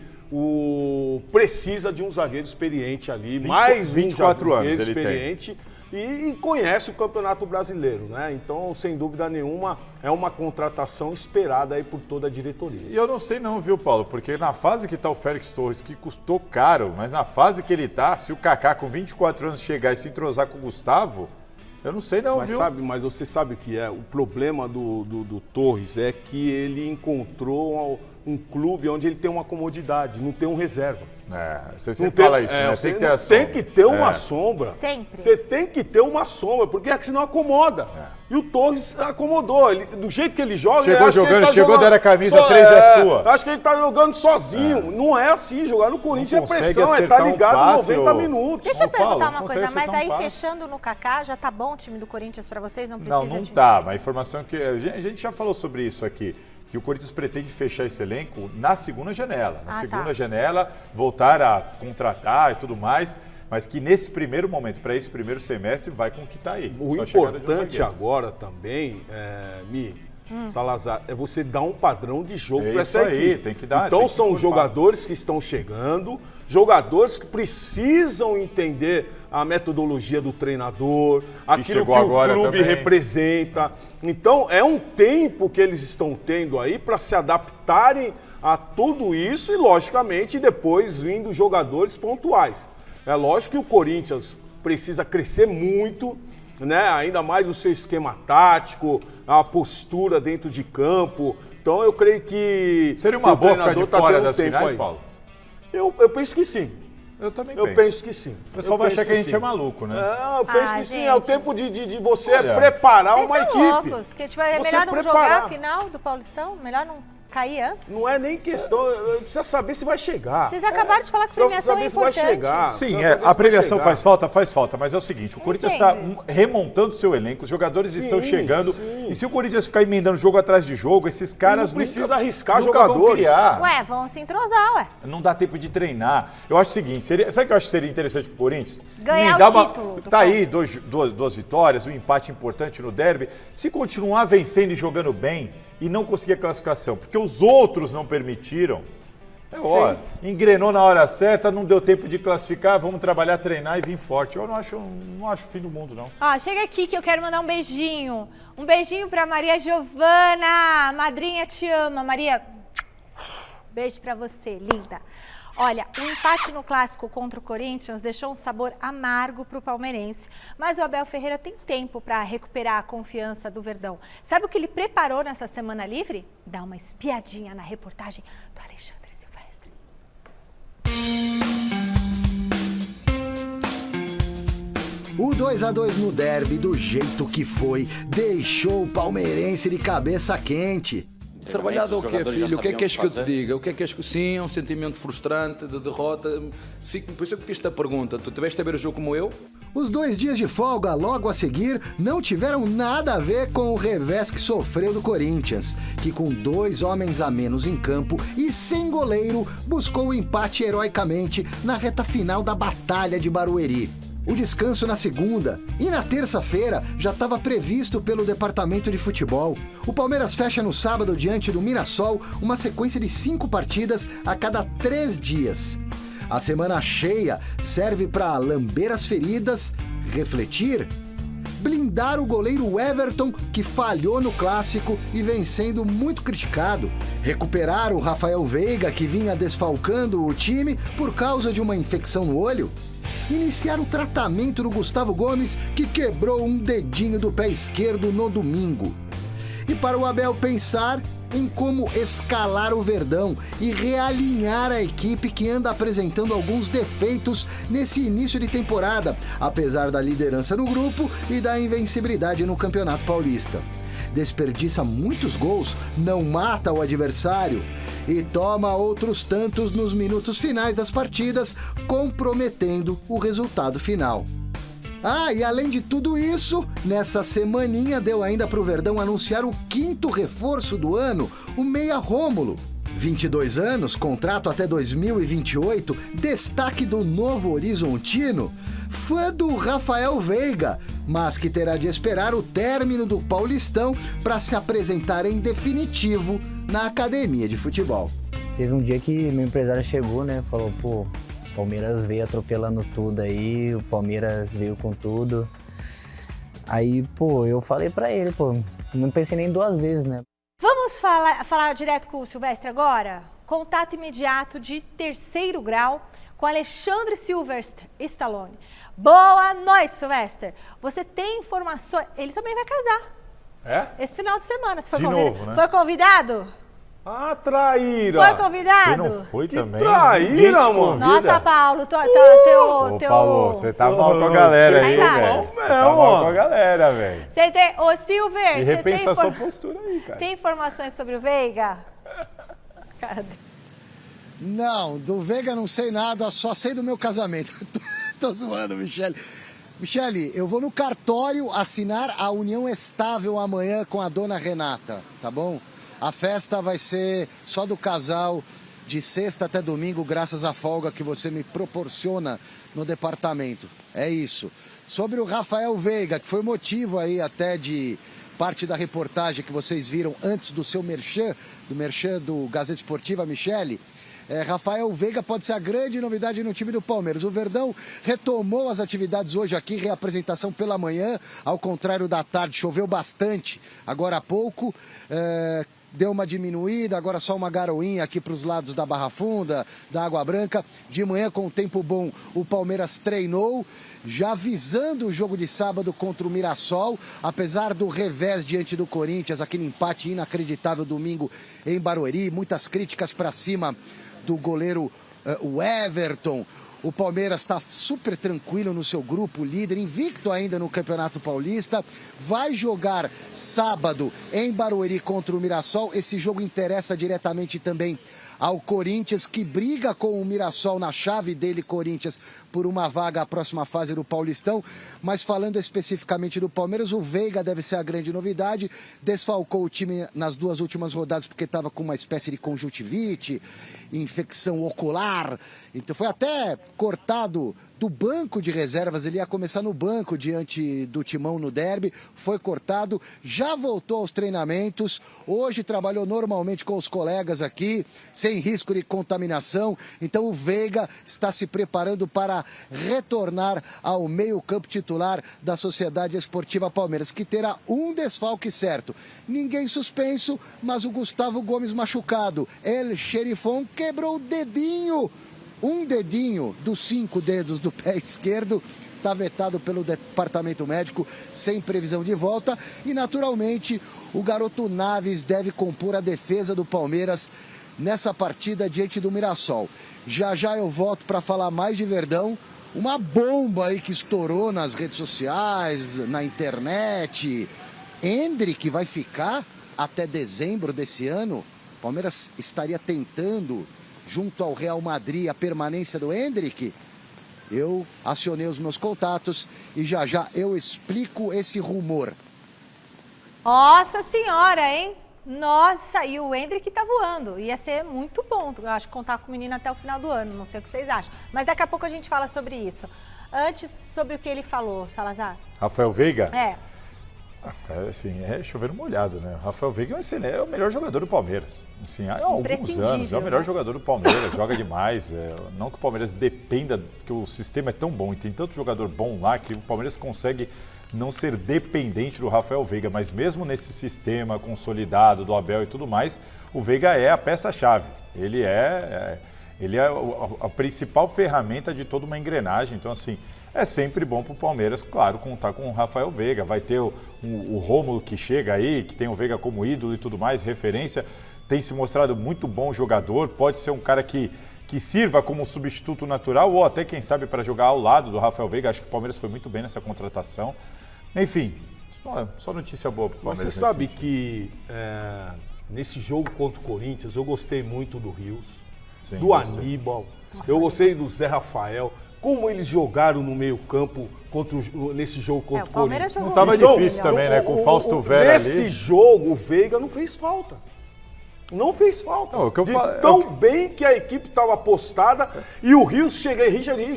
Speaker 2: precisa de um zagueiro experiente ali, mais
Speaker 3: 24 anos ele
Speaker 2: experiente e conhece o Campeonato Brasileiro, né? Então, sem dúvida nenhuma, é uma contratação esperada aí por toda a diretoria.
Speaker 3: E eu não sei não, viu, Paulo? Porque na fase que está o Félix Torres, que custou caro, mas na fase que ele está, se o Kaká com 24 anos chegar e se entrosar com o Gustavo, eu não sei não, viu?
Speaker 2: Mas você sabe o que é? O problema do Torres é que ele encontrou um clube onde ele tem uma comodidade, não tem um reserva.
Speaker 3: Você sempre fala isso, né?
Speaker 2: Tem que ter a sombra. Tem que ter uma sombra.
Speaker 1: Sempre.
Speaker 2: Você tem que ter uma sombra, porque é que senão acomoda. E o Torres acomodou. Do jeito que ele joga...
Speaker 3: Chegou, deram a camisa, 3 é sua.
Speaker 2: Acho que ele tá jogando sozinho. Não é assim, jogar no Corinthians é pressão, tá ligado 90 minutos.
Speaker 1: Deixa eu perguntar uma coisa, mas aí fechando no Kaká, já tá bom o time do Corinthians pra vocês? Não precisa
Speaker 3: não tá. Mas a informação é que a gente já falou sobre isso aqui. Que o Corinthians pretende fechar esse elenco na segunda janela. Na segunda janela, voltar a contratar e tudo mais, mas que nesse primeiro momento, para esse primeiro semestre, vai com o que está aí.
Speaker 2: O importante agora também, Salazar, é você dar um padrão de jogo para essa equipe.
Speaker 3: Tem que dar.
Speaker 2: Então são jogadores que estão chegando, jogadores que precisam entender a metodologia do treinador, aquilo que o clube representa. Então, é um tempo que eles estão tendo aí para se adaptarem a tudo isso e, logicamente, depois vindo jogadores pontuais. É lógico que o Corinthians precisa crescer muito, né? Ainda mais o seu esquema tático, a postura dentro de campo. Então, eu creio que...
Speaker 3: Seria uma boa ficar de fora das finais, Paulo?
Speaker 2: Eu penso que sim.
Speaker 3: Eu também
Speaker 2: penso que sim.
Speaker 3: O pessoal vai achar que a gente é maluco, né?
Speaker 2: Eu penso que sim. É o tempo de você preparar uma equipe.
Speaker 1: Loucos, que, tipo, é melhor não jogar a final do Paulistão? Melhor não cair antes?
Speaker 2: Não é nem questão, precisa saber se vai chegar.
Speaker 1: Vocês acabaram de falar que a premiação é importante.
Speaker 2: Vai chegar.
Speaker 3: Sim, a premiação faz falta, mas é o seguinte, o Corinthians está remontando seu elenco, os jogadores estão chegando, e se o Corinthians ficar emendando jogo atrás de jogo, esses caras
Speaker 2: não precisa arriscar
Speaker 3: jogadores.
Speaker 1: Vão se entrosar,
Speaker 3: Não dá tempo de treinar. Eu acho o seguinte, sabe o que eu acho que seria interessante pro Corinthians?
Speaker 1: Ganhar o título.
Speaker 3: Tá aí, duas vitórias, um empate importante no derby. Se continuar vencendo e jogando bem, e não conseguir a classificação, porque os outros não permitiram. Engrenou na hora certa, não deu tempo de classificar, vamos trabalhar, treinar e vir forte. Eu não acho o fim do mundo, não.
Speaker 1: Chega aqui que eu quero mandar um beijinho. Um beijinho pra Maria Giovana. Madrinha te ama, Maria. Beijo pra você, linda. Olha, o empate no clássico contra o Corinthians deixou um sabor amargo para o palmeirense, mas o Abel Ferreira tem tempo para recuperar a confiança do Verdão. Sabe o que ele preparou nessa semana livre? Dá uma espiadinha na reportagem do Alexandre
Speaker 8: Silvestre. O 2-2 no derby, do jeito que foi, deixou o palmeirense de cabeça quente.
Speaker 9: Trabalhado o quê, filho? O que é que queres que eu te diga? O que é que queres que... Sim, é um sentimento frustrante de derrota. Sim, por isso eu fiz-te a pergunta. Tu tiveste a ver o jogo como eu?
Speaker 8: Os 2 dias de folga logo a seguir não tiveram nada a ver com o revés que sofreu do Corinthians, que com 2 homens a menos em campo e sem goleiro, buscou o empate heroicamente na reta final da Batalha de Barueri. O descanso na segunda e na terça-feira já estava previsto pelo departamento de futebol. O Palmeiras fecha no sábado diante do Mirassol uma sequência de 5 partidas a cada 3 dias. A semana cheia serve para lamber as feridas, refletir, blindar o goleiro Everton, que falhou no clássico e vem sendo muito criticado, recuperar o Rafael Veiga, que vinha desfalcando o time por causa de uma infecção no olho, iniciar o tratamento do Gustavo Gomes, que quebrou um dedinho do pé esquerdo no domingo. E para o Abel pensar em como escalar o Verdão e realinhar a equipe que anda apresentando alguns defeitos nesse início de temporada, apesar da liderança no grupo e da invencibilidade no Campeonato Paulista. Desperdiça muitos gols, não mata o adversário e toma outros tantos nos minutos finais das partidas, comprometendo o resultado final. E além de tudo isso, nessa semaninha deu ainda para o Verdão anunciar o 5º reforço do ano, o meia Rômulo. 22 anos, contrato até 2028, destaque do Novo Horizontino, fã do Rafael Veiga, mas que terá de esperar o término do Paulistão para se apresentar em definitivo na academia de futebol.
Speaker 10: teve um dia que meu empresário chegou, né, falou, pô, o Palmeiras veio atropelando tudo aí, o Palmeiras veio com tudo. Aí, pô, eu falei pra ele, pô, não pensei nem 2 vezes, né.
Speaker 1: Vamos falar direto com o Silvestre agora? Contato imediato de 3º grau com Alexandre Silvestre Stallone. Boa noite, Silvestre. Você tem informações... Ele também vai casar.
Speaker 3: É?
Speaker 1: Esse final de semana. Você foi
Speaker 3: De novo, né?
Speaker 1: Foi convidado?
Speaker 2: Ah, traíra!
Speaker 1: Foi convidado?
Speaker 3: Você não foi
Speaker 2: Que
Speaker 3: também?
Speaker 2: traíra, amor!
Speaker 1: Nossa, Paulo,
Speaker 3: Ô, Paulo, você tá mal com a galera aí,
Speaker 1: Tá
Speaker 3: velho. Você tá mal com a galera, velho.
Speaker 1: Você tem... Ô, Silver,
Speaker 3: E
Speaker 1: você
Speaker 3: repensa a sua postura aí, cara.
Speaker 1: Tem informações sobre o Veiga? Cara...
Speaker 8: Não, do Veiga não sei nada, só sei do meu casamento. Tô zoando, Michele. Michele, eu vou no cartório assinar a união estável amanhã com a dona Renata, tá bom? A festa vai ser só do casal de sexta até domingo, graças à folga que você me proporciona no departamento. É isso. Sobre o Rafael Veiga, que foi motivo aí até de parte da reportagem que vocês viram antes do seu merchan, do Gazeta Esportiva, Michele, Rafael Veiga pode ser a grande novidade no time do Palmeiras. O Verdão retomou as atividades hoje aqui, reapresentação pela manhã, ao contrário da tarde, choveu bastante agora há pouco. Deu uma diminuída, agora só uma garoinha aqui para os lados da Barra Funda, da Água Branca. De manhã, com o tempo bom, o Palmeiras treinou, já visando o jogo de sábado contra o Mirassol, apesar do revés diante do Corinthians, aquele empate inacreditável domingo em Barueri, muitas críticas para cima do goleiro o Everton. O Palmeiras está super tranquilo no seu grupo, líder, invicto ainda no Campeonato Paulista. Vai jogar sábado em Barueri contra o Mirassol. Esse jogo interessa diretamente também ao Corinthians, que briga com o Mirassol na chave dele, Corinthians, por uma vaga à próxima fase do Paulistão. Mas falando especificamente do Palmeiras, o Veiga deve ser a grande novidade. Desfalcou o time nas 2 últimas rodadas porque estava com uma espécie de conjuntivite, infecção ocular. Então foi até cortado do banco de reservas, ele ia começar no banco diante do Timão no derby, foi cortado, já voltou aos treinamentos, hoje trabalhou normalmente com os colegas aqui, sem risco de contaminação, então o Veiga está se preparando para retornar ao meio-campo titular da Sociedade Esportiva Palmeiras, que terá um desfalque certo. Ninguém suspenso, mas o Gustavo Gomes machucado. El Xerifão quebrou o dedinho. Um dedinho dos 5 dedos do pé esquerdo está vetado pelo departamento médico, sem previsão de volta. E, naturalmente, o garoto Naves deve compor a defesa do Palmeiras nessa partida diante do Mirassol. Já já eu volto para falar mais de Verdão. Uma bomba aí que estourou nas redes sociais, na internet. Endrick vai ficar até dezembro desse ano. O Palmeiras estaria tentando, junto ao Real Madrid, a permanência do Endrick. Eu acionei os meus contatos e já já eu explico esse rumor.
Speaker 1: Nossa senhora, hein? Nossa, e o Endrick tá voando. Ia ser muito bom, eu acho, contar com o menino até o final do ano. Não sei o que vocês acham. Mas daqui a pouco a gente fala sobre isso. Antes, sobre o que ele falou, Salazar.
Speaker 3: Rafael Veiga?
Speaker 1: É.
Speaker 3: Assim, é chover molhado, né? O Rafael Veiga é o melhor jogador do Palmeiras. Assim, há alguns anos, é o melhor jogador do Palmeiras, joga demais. Não que o Palmeiras dependa, que o sistema é tão bom e tem tanto jogador bom lá que o Palmeiras consegue não ser dependente do Rafael Veiga, mas mesmo nesse sistema consolidado do Abel e tudo mais, o Veiga é a peça-chave. Ele é a principal ferramenta de toda uma engrenagem. Então, assim, é sempre bom para o Palmeiras, claro, contar com o Rafael Veiga. Vai ter o Rômulo que chega aí, que tem o Veiga como ídolo e tudo mais, referência. Tem se mostrado muito bom jogador, pode ser um cara que sirva como substituto natural ou até, quem sabe, para jogar ao lado do Rafael Veiga. Acho que o Palmeiras foi muito bem nessa contratação. Enfim, só notícia boa para o Palmeiras.
Speaker 2: Você sabe que nesse jogo contra o Corinthians eu gostei muito do Rios, do Aníbal, eu gostei do Zé Rafael. Como eles jogaram no meio-campo nesse jogo contra o Corinthians.
Speaker 3: Não estava difícil também, né? Com o Fausto Vera ali.
Speaker 2: Nesse jogo, o Veiga não fez falta. Não fez falta. Não, tão bem que a equipe estava apostada e o Rios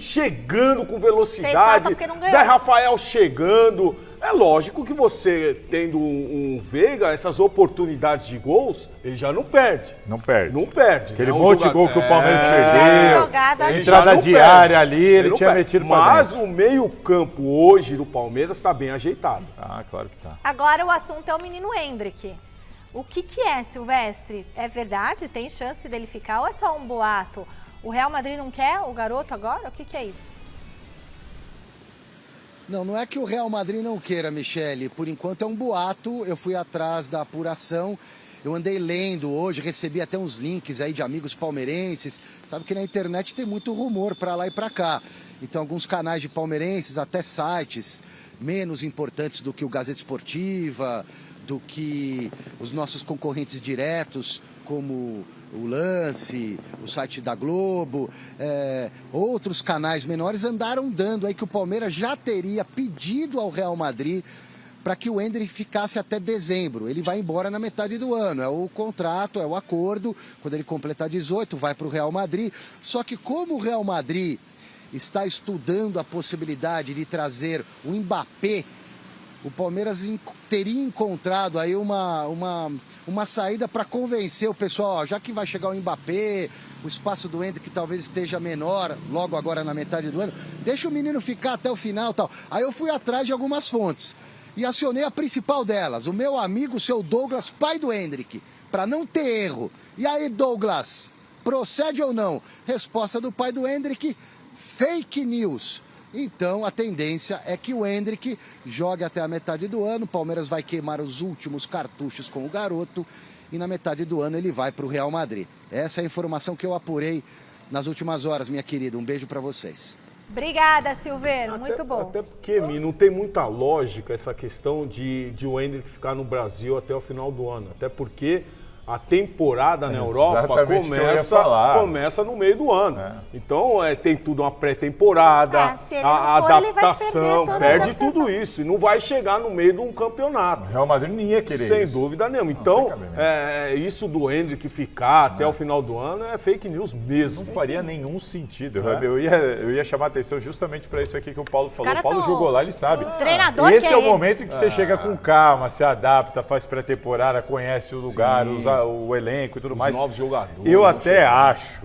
Speaker 2: chegando com velocidade. Zé Rafael chegando. É lógico que você, tendo um Veiga, essas oportunidades de gols, ele já não perde.
Speaker 3: Não perde.
Speaker 2: Não perde.
Speaker 3: Aquele monte de gol que o Palmeiras
Speaker 1: jogada,
Speaker 3: perdeu, entrada diária ali, ele tinha metido pra
Speaker 2: Mas
Speaker 3: dentro.
Speaker 2: o meio-campo hoje do Palmeiras está bem ajeitado.
Speaker 3: Ah, claro que tá.
Speaker 1: Agora o assunto é o menino Endrick. O que é, Silvestre? É verdade? Tem chance dele ficar ou é só um boato? O Real Madrid não quer o garoto agora? O que é isso?
Speaker 8: Não é que o Real Madrid não queira, Michele. Por enquanto é um boato. Eu fui atrás da apuração. Eu andei lendo hoje, recebi até uns links aí de amigos palmeirenses. Sabe que na internet tem muito rumor para lá e para cá. Então alguns canais de palmeirenses, até sites menos importantes do que o Gazeta Esportiva, do que os nossos concorrentes diretos, como o Lance, o site da Globo, outros canais menores andaram dando aí que o Palmeiras já teria pedido ao Real Madrid para que o Endrick ficasse até dezembro. Ele vai embora na metade do ano, é o contrato, é o acordo. Quando ele completar 18, vai para o Real Madrid. Só que como o Real Madrid está estudando a possibilidade de trazer o Mbappé, o Palmeiras teria encontrado aí uma saída para convencer o pessoal, ó, já que vai chegar o Mbappé, o espaço do Endrick talvez esteja menor, logo agora na metade do ano, deixa o menino ficar até o final e tal. Aí eu fui atrás de algumas fontes e acionei a principal delas, o meu amigo, o seu Douglas, pai do Endrick, para não ter erro. E aí, Douglas, procede ou não? Resposta do pai do Endrick, fake news. Então, a tendência é que o Endrick jogue até a metade do ano. O Palmeiras vai queimar os últimos cartuchos com o garoto e na metade do ano ele vai para o Real Madrid. Essa é a informação que eu apurei nas últimas horas, minha querida. Um beijo para vocês.
Speaker 1: Obrigada, Silveiro. Muito bom.
Speaker 2: Até porque, Mi, não tem muita lógica essa questão de o Endrick ficar no Brasil até o final do ano. Até porque a temporada na Europa começa no meio do ano. Então, tem tudo uma pré-temporada, a adaptação, perde tudo isso. E não vai chegar no meio de um campeonato.
Speaker 3: O Real Madrid não ia querer
Speaker 2: Sem
Speaker 3: isso.
Speaker 2: dúvida nenhuma. Então, isso do Endrick ficar até o final do ano é fake news mesmo.
Speaker 3: Não faria nenhum sentido. Eu ia chamar a atenção justamente para isso aqui que o Paulo falou. O Paulo jogou lá, ele sabe.
Speaker 1: Treinador
Speaker 3: Esse é o momento em que você chega com calma, se adapta, faz pré-temporada, conhece o lugar, o elenco e tudo mais.
Speaker 2: Os novos jogadores.
Speaker 3: Eu até acho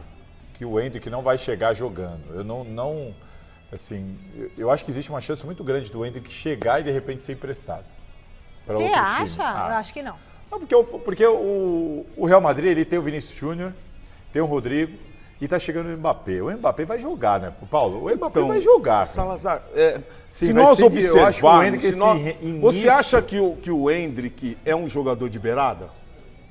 Speaker 3: que o Endrick não vai chegar jogando. Eu acho que existe uma chance muito grande do Endrick chegar e de repente ser emprestado.
Speaker 1: Você acha? Eu acho que não.
Speaker 3: Não, porque o Real Madrid ele tem o Vinícius Júnior, tem o Rodrigo e tá chegando o Mbappé. O Mbappé vai jogar, né, Paulo? O Mbappé vai jogar.
Speaker 2: Salazar,
Speaker 3: Sim,
Speaker 2: se nós observarmos,
Speaker 3: você
Speaker 2: acha que o Endrick é um jogador de beirada?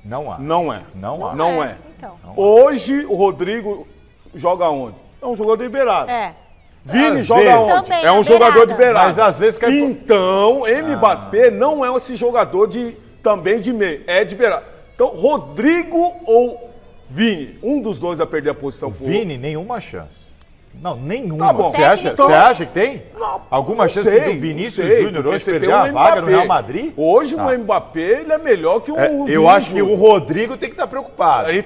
Speaker 3: Não há.
Speaker 2: Não é.
Speaker 3: Não
Speaker 2: é.
Speaker 1: Então.
Speaker 2: Hoje o Rodrigo joga onde? É um jogador de beirada. Vini
Speaker 3: Às
Speaker 2: joga
Speaker 3: vezes.
Speaker 2: onde?
Speaker 1: Também,
Speaker 2: É um
Speaker 1: na
Speaker 2: jogador
Speaker 1: beirada.
Speaker 2: de beirada.
Speaker 3: Mas às vezes
Speaker 2: Então, Mbappé não é esse jogador também de meio, é de beirada. Então, Rodrigo ou Vini, um dos dois vai perder a posição.
Speaker 3: Vini, nenhuma chance. Não, nenhuma.
Speaker 2: Tá bom.
Speaker 3: Você acha que tem?
Speaker 2: Não,
Speaker 3: Alguma
Speaker 2: não
Speaker 3: chance
Speaker 2: sei,
Speaker 3: do
Speaker 2: não
Speaker 3: Vinícius
Speaker 2: sei,
Speaker 3: Júnior
Speaker 2: porque
Speaker 3: hoje
Speaker 2: você
Speaker 3: perder
Speaker 2: tem
Speaker 3: a
Speaker 2: um
Speaker 3: vaga no
Speaker 2: Mbappé.
Speaker 3: Real Madrid?
Speaker 2: Hoje o Mbappé ele é melhor que o Vini.
Speaker 3: Eu acho que o Rodrigo tem que estar preocupado. E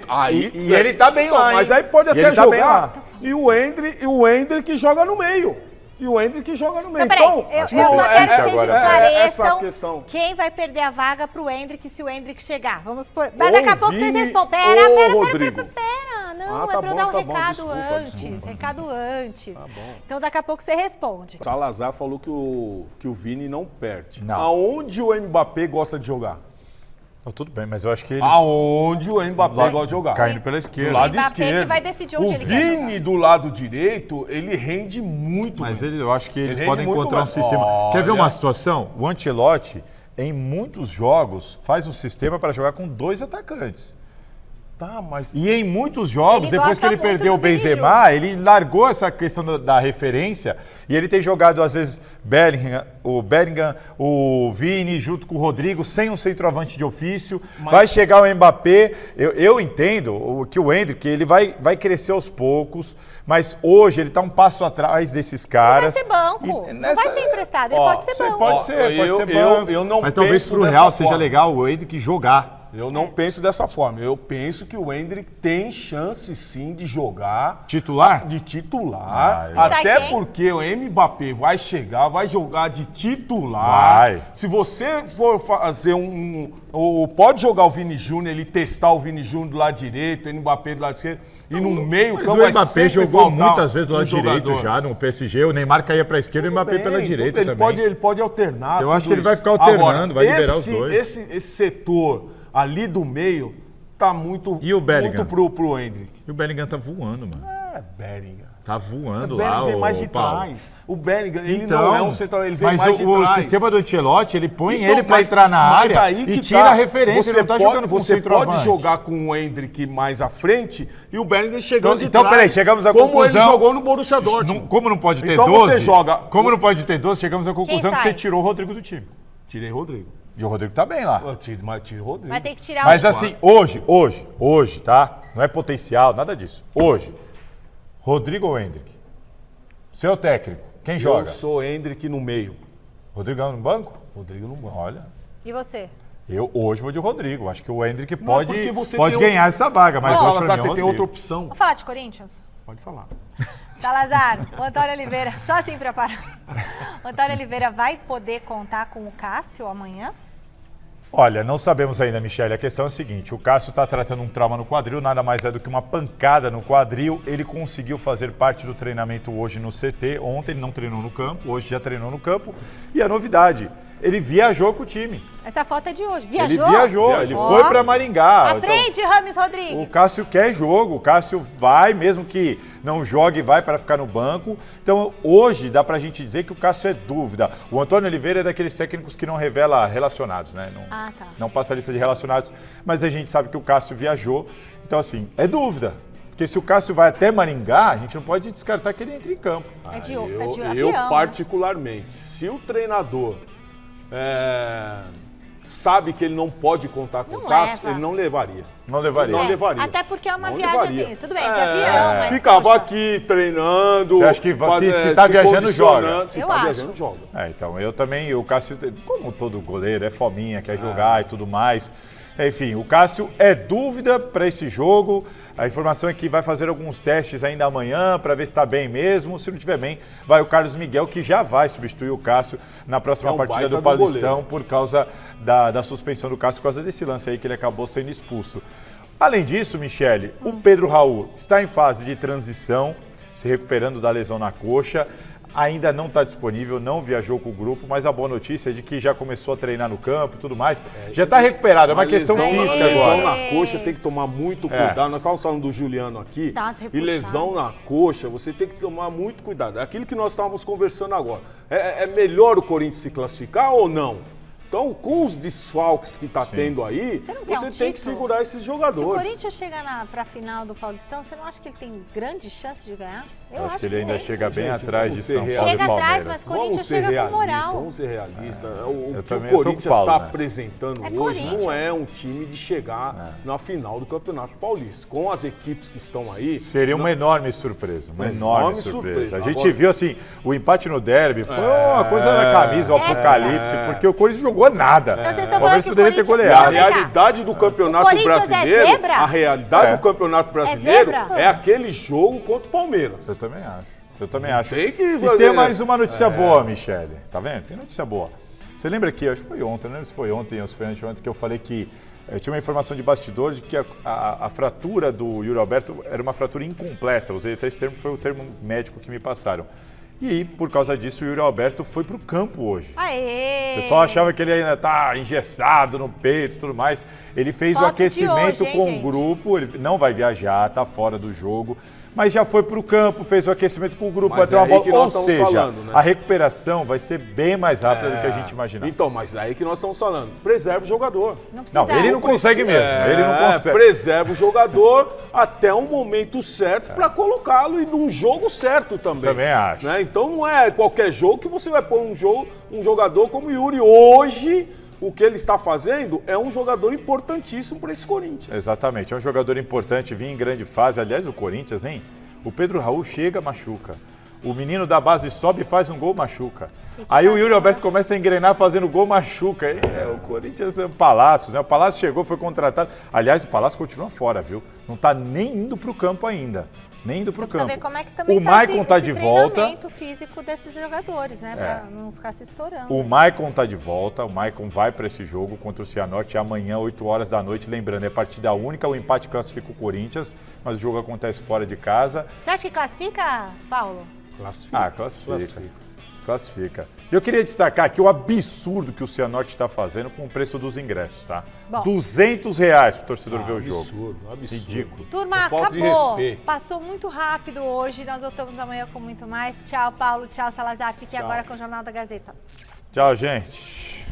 Speaker 3: ele tá bem lá, hein?
Speaker 2: Mas aí pode
Speaker 3: E
Speaker 2: até
Speaker 3: ele tá bem lá.
Speaker 2: jogar. E o Endrick joga no meio. Então,
Speaker 1: Então, eu só quero que vocês
Speaker 2: essa
Speaker 1: esclareçam
Speaker 2: questão.
Speaker 1: quem vai perder a vaga pro Endrick se o Endrick chegar. Vamos por... Mas daqui a pouco
Speaker 2: Vini
Speaker 1: vocês respondem.
Speaker 2: ou Rodrigo.
Speaker 1: Pera. Não,
Speaker 2: tá
Speaker 1: é pra eu dar um
Speaker 2: bom,
Speaker 1: recado
Speaker 2: desculpa,
Speaker 1: antes.
Speaker 2: desculpa.
Speaker 1: Recado antes.
Speaker 2: Tá bom.
Speaker 1: Então daqui a pouco você responde.
Speaker 2: Salazar falou que o Vini não perde.
Speaker 3: Não.
Speaker 2: Aonde o Mbappé gosta de jogar?
Speaker 3: Tudo bem, mas eu acho que ele...
Speaker 2: Aonde o Mbappé gosta de jogar?
Speaker 3: Caindo pela esquerda.
Speaker 2: Do lado
Speaker 1: Mbappé
Speaker 2: esquerdo.
Speaker 1: que vai decidir onde
Speaker 2: o
Speaker 1: ele quer
Speaker 2: Vini
Speaker 1: jogar.
Speaker 2: do lado direito, ele rende muito.
Speaker 3: Mas
Speaker 2: menos.
Speaker 3: eu acho que eles
Speaker 2: Ele
Speaker 3: podem
Speaker 2: rende muito
Speaker 3: encontrar um
Speaker 2: mais.
Speaker 3: sistema. Quer ver
Speaker 2: Olha.
Speaker 3: uma situação? O Ancelotti, em muitos jogos, faz um sistema para jogar com 2 atacantes.
Speaker 2: Tá, mas...
Speaker 3: E em muitos jogos,
Speaker 1: Ele
Speaker 3: depois que
Speaker 1: gosta
Speaker 3: ele
Speaker 1: muito
Speaker 3: perdeu o
Speaker 1: do Vini
Speaker 3: Benzema, ele largou essa questão da referência e ele tem jogado, às vezes, Bellingham, o Vini, junto com o Rodrigo, sem um centroavante de ofício. Vai chegar o Mbappé. Eu entendo que o Endrick, ele vai crescer aos poucos, mas hoje ele está um passo atrás desses caras.
Speaker 1: Ele vai ser banco. Não vai ser emprestado, ele pode ser banco.
Speaker 3: Pode ser banco.
Speaker 2: Eu não
Speaker 3: Mas talvez
Speaker 2: penso
Speaker 3: pro
Speaker 2: dessa
Speaker 3: Real seja
Speaker 2: forma.
Speaker 3: legal o Endrick jogar.
Speaker 2: Eu não penso dessa forma. Eu penso que o Endrick tem chance, sim, de jogar...
Speaker 3: Titular?
Speaker 2: De titular.
Speaker 3: Ah,
Speaker 2: até porque o Mbappé vai chegar, vai jogar de titular.
Speaker 3: Vai.
Speaker 2: Se você for fazer pode jogar o Vini Júnior, ele testar o Vini Júnior do lado direito, o Mbappé do lado esquerdo, e no meio...
Speaker 3: Mas o Mbappé jogou muitas vezes do lado direito já, no PSG. O Neymar caía para a esquerda e o Mbappé pela direita também.
Speaker 2: Ele pode alternar.
Speaker 3: Eu acho que ele vai ficar alternando,
Speaker 2: agora,
Speaker 3: vai liberar os dois.
Speaker 2: Esse setor ali do meio tá muito,
Speaker 3: e o Bellingham?
Speaker 2: Muito pro Endrick.
Speaker 3: E o Bellingham tá voando, mano.
Speaker 2: Bellingham.
Speaker 3: Tá voando
Speaker 2: o
Speaker 3: lá,
Speaker 2: Bellingham vem mais de
Speaker 3: Paulo.
Speaker 2: trás. O Bellingham, ele não é um central, ele vem
Speaker 3: mas
Speaker 2: mais de trás.
Speaker 3: Mas o sistema do Ancelotti, ele põe
Speaker 2: então,
Speaker 3: ele para entrar na área
Speaker 2: aí
Speaker 3: e tira a referência, ele não tá jogando com o centroavante.
Speaker 2: Você pode jogar com o Endrick mais à frente e o Bellingham chegando de
Speaker 3: então,
Speaker 2: trás.
Speaker 3: Peraí, chegamos à
Speaker 2: conclusão...
Speaker 3: Como ele
Speaker 2: jogou no Borussia Dortmund.
Speaker 3: Como não pode ter
Speaker 2: então
Speaker 3: 12,
Speaker 2: você joga...
Speaker 3: Como não pode ter 12, chegamos à conclusão que você tirou o Rodrigo do time.
Speaker 2: Tirei o Rodrigo.
Speaker 3: E o Rodrigo tá bem lá.
Speaker 2: Mas tira o Rodrigo.
Speaker 1: Vai ter que tirar
Speaker 3: Mas assim, hoje, tá? Não é potencial, nada disso. Hoje, Rodrigo ou Endrick? Seu técnico, quem joga?
Speaker 2: Eu sou Endrick no meio.
Speaker 3: Rodrigão no banco?
Speaker 2: Rodrigo no banco.
Speaker 3: Olha.
Speaker 1: E você?
Speaker 3: Eu hoje vou de Rodrigo. Acho que o Endrick
Speaker 2: Não,
Speaker 3: pode
Speaker 2: porque
Speaker 3: ganhar essa vaga, mas hoje pra mim é
Speaker 2: você
Speaker 3: o
Speaker 2: tem outra opção.
Speaker 1: Vamos falar de Corinthians?
Speaker 2: Pode falar.
Speaker 1: Salazar, o Antônio Oliveira, só assim pra parar. O Antônio Oliveira vai poder contar com o Cássio amanhã?
Speaker 3: Olha, não sabemos ainda, Michele. A questão é a seguinte, o Cássio está tratando um trauma no quadril, nada mais é do que uma pancada no quadril. Ele conseguiu fazer parte do treinamento hoje no CT. Ontem ele não treinou no campo, hoje já treinou no campo. E a novidade, ele viajou com o time.
Speaker 1: Essa foto é de hoje. Viajou?
Speaker 3: Ele viajou, ele foi para Maringá.
Speaker 1: Aprende, então, Rames Rodrigues.
Speaker 3: O Cássio quer jogo, o Cássio vai, mesmo que não jogue, vai para ficar no banco. Então, hoje, dá pra gente dizer que o Cássio é dúvida. O Antônio Oliveira é daqueles técnicos que não revela relacionados, né? Não passa a lista de relacionados, mas a gente sabe que o Cássio viajou. Então, assim, é dúvida. Porque se o Cássio vai até Maringá, a gente não pode descartar que ele entre em campo.
Speaker 2: Eu particularmente, se o treinador sabe que ele não pode contar com o Cássio, ele não levaria.
Speaker 3: Não levaria.
Speaker 2: Não levaria.
Speaker 1: Até porque é uma
Speaker 2: não
Speaker 1: viagem
Speaker 2: levaria.
Speaker 1: assim, tudo bem, de avião, mas...
Speaker 2: Ficava aqui treinando...
Speaker 3: Você acha que se tá viajando, joga?
Speaker 2: Se tá viajando, joga.
Speaker 3: Então, eu também, o Cássio, como todo goleiro, é fominha, quer jogar e tudo mais. Enfim, o Cássio é dúvida para esse jogo. A informação é que vai fazer alguns testes ainda amanhã para ver se está bem mesmo. Se não estiver bem, vai o Carlos Miguel, que já vai substituir o Cássio na próxima partida do Paulistão por causa da suspensão do Cássio, por causa desse lance aí que ele acabou sendo expulso. Além disso, Michele, o Pedro Raul está em fase de transição, se recuperando da lesão na coxa. Ainda não está disponível, não viajou com o grupo, mas a boa notícia é de que já começou a treinar no campo e tudo mais. Já está recuperado, é uma questão física agora.
Speaker 2: Lesão na coxa tem que tomar muito cuidado. Nós estávamos falando do Juliano aqui. E lesão na coxa, você tem que tomar muito cuidado. É aquilo que nós estávamos conversando agora. É melhor o Corinthians se classificar ou não? Então, com os desfalques que está tendo aí, você tem que segurar esses jogadores.
Speaker 1: Se o Corinthians chegar para a final do Paulistão, você não acha que ele tem grande chance de ganhar?
Speaker 3: Eu acho que ele ainda chega bem atrás de São Paulo e
Speaker 1: Chega
Speaker 3: Palmeiras.
Speaker 1: atrás, mas o Corinthians chega com moral.
Speaker 2: Vamos ser realistas. O que o Corinthians está apresentando hoje não é um time de chegar na final do Campeonato Paulista. Com as equipes que estão aí...
Speaker 3: Seria uma enorme surpresa, uma enorme surpresa. A gente viu, assim, o empate no derby foi uma coisa na camisa, o apocalipse, porque o Corinthians jogou nada.
Speaker 1: Então,
Speaker 3: o Palmeiras poderia ter goleado.
Speaker 2: A realidade do Campeonato Brasileiro, a realidade do Campeonato Brasileiro é aquele jogo contra o Palmeiras.
Speaker 3: Eu também acho. Eu também acho.
Speaker 2: Tem que
Speaker 3: e tem mais uma notícia boa, Michele. Tá vendo? Tem notícia boa. Você lembra que, acho que foi ontem, não lembro se foi ontem ou se foi anteontem, que eu falei que tinha uma informação de bastidor de que a fratura do Yuri Alberto era uma fratura incompleta. Usei até esse termo, foi o termo médico que me passaram. E, por causa disso, o Yuri Alberto foi para o campo hoje.
Speaker 1: Aê!
Speaker 3: O pessoal achava que ele ainda tá engessado no peito e tudo mais. Ele fez o aquecimento com o grupo, ele não vai viajar, tá fora do jogo. Mas já foi para o campo, fez o aquecimento com o grupo, bateu uma bola. Ou seja, a recuperação vai ser bem mais rápida do que a gente imaginava.
Speaker 2: Então, mas aí que nós estamos falando. Preserva o jogador.
Speaker 3: Não, ele não consegue mesmo. Ele não consegue.
Speaker 2: Preserva o jogador até um momento certo para colocá-lo e num jogo certo também.
Speaker 3: Também acho.
Speaker 2: Né? Então não é qualquer jogo que você vai pôr um jogador como o Yuri. Hoje, o que ele está fazendo é um jogador importantíssimo para esse Corinthians.
Speaker 3: Exatamente, é um jogador importante, vinha em grande fase. Aliás, o Corinthians, hein? O Pedro Raul chega, machuca. O menino da base sobe e faz um gol, machuca. Aí o Yuri Alberto começa a engrenar fazendo gol, machuca. Aí, o Corinthians é o Palácios, né? O Palácio chegou, foi contratado. Aliás, o Palácio continua fora, viu? Não tá nem indo pro campo ainda. Nem indo pro campo.
Speaker 1: Ver como é que também
Speaker 3: o Maicon tá de volta.
Speaker 1: O treinamento físico desses jogadores, né? Pra não ficar se estourando.
Speaker 3: O Maicon tá de volta. O Maicon vai para esse jogo contra o Cianorte amanhã, 8 horas da noite. Lembrando, é partida única. O empate classifica o Corinthians, mas o jogo acontece fora de casa.
Speaker 1: Você acha que classifica, Paulo?
Speaker 2: Classifica.
Speaker 3: Classifica. Eu queria destacar aqui o absurdo que o Cianorte está fazendo com o preço dos ingressos, tá?
Speaker 1: Bom.
Speaker 3: R$200 pro torcedor ver o jogo.
Speaker 2: Absurdo.
Speaker 3: Ridículo.
Speaker 1: Turma,
Speaker 2: Falta de
Speaker 1: acabou.
Speaker 2: respeito.
Speaker 1: Passou muito rápido hoje. Nós voltamos amanhã com muito mais. Tchau, Paulo. Tchau, Salazar. Fique agora com o Jornal da Gazeta.
Speaker 3: Tchau, gente.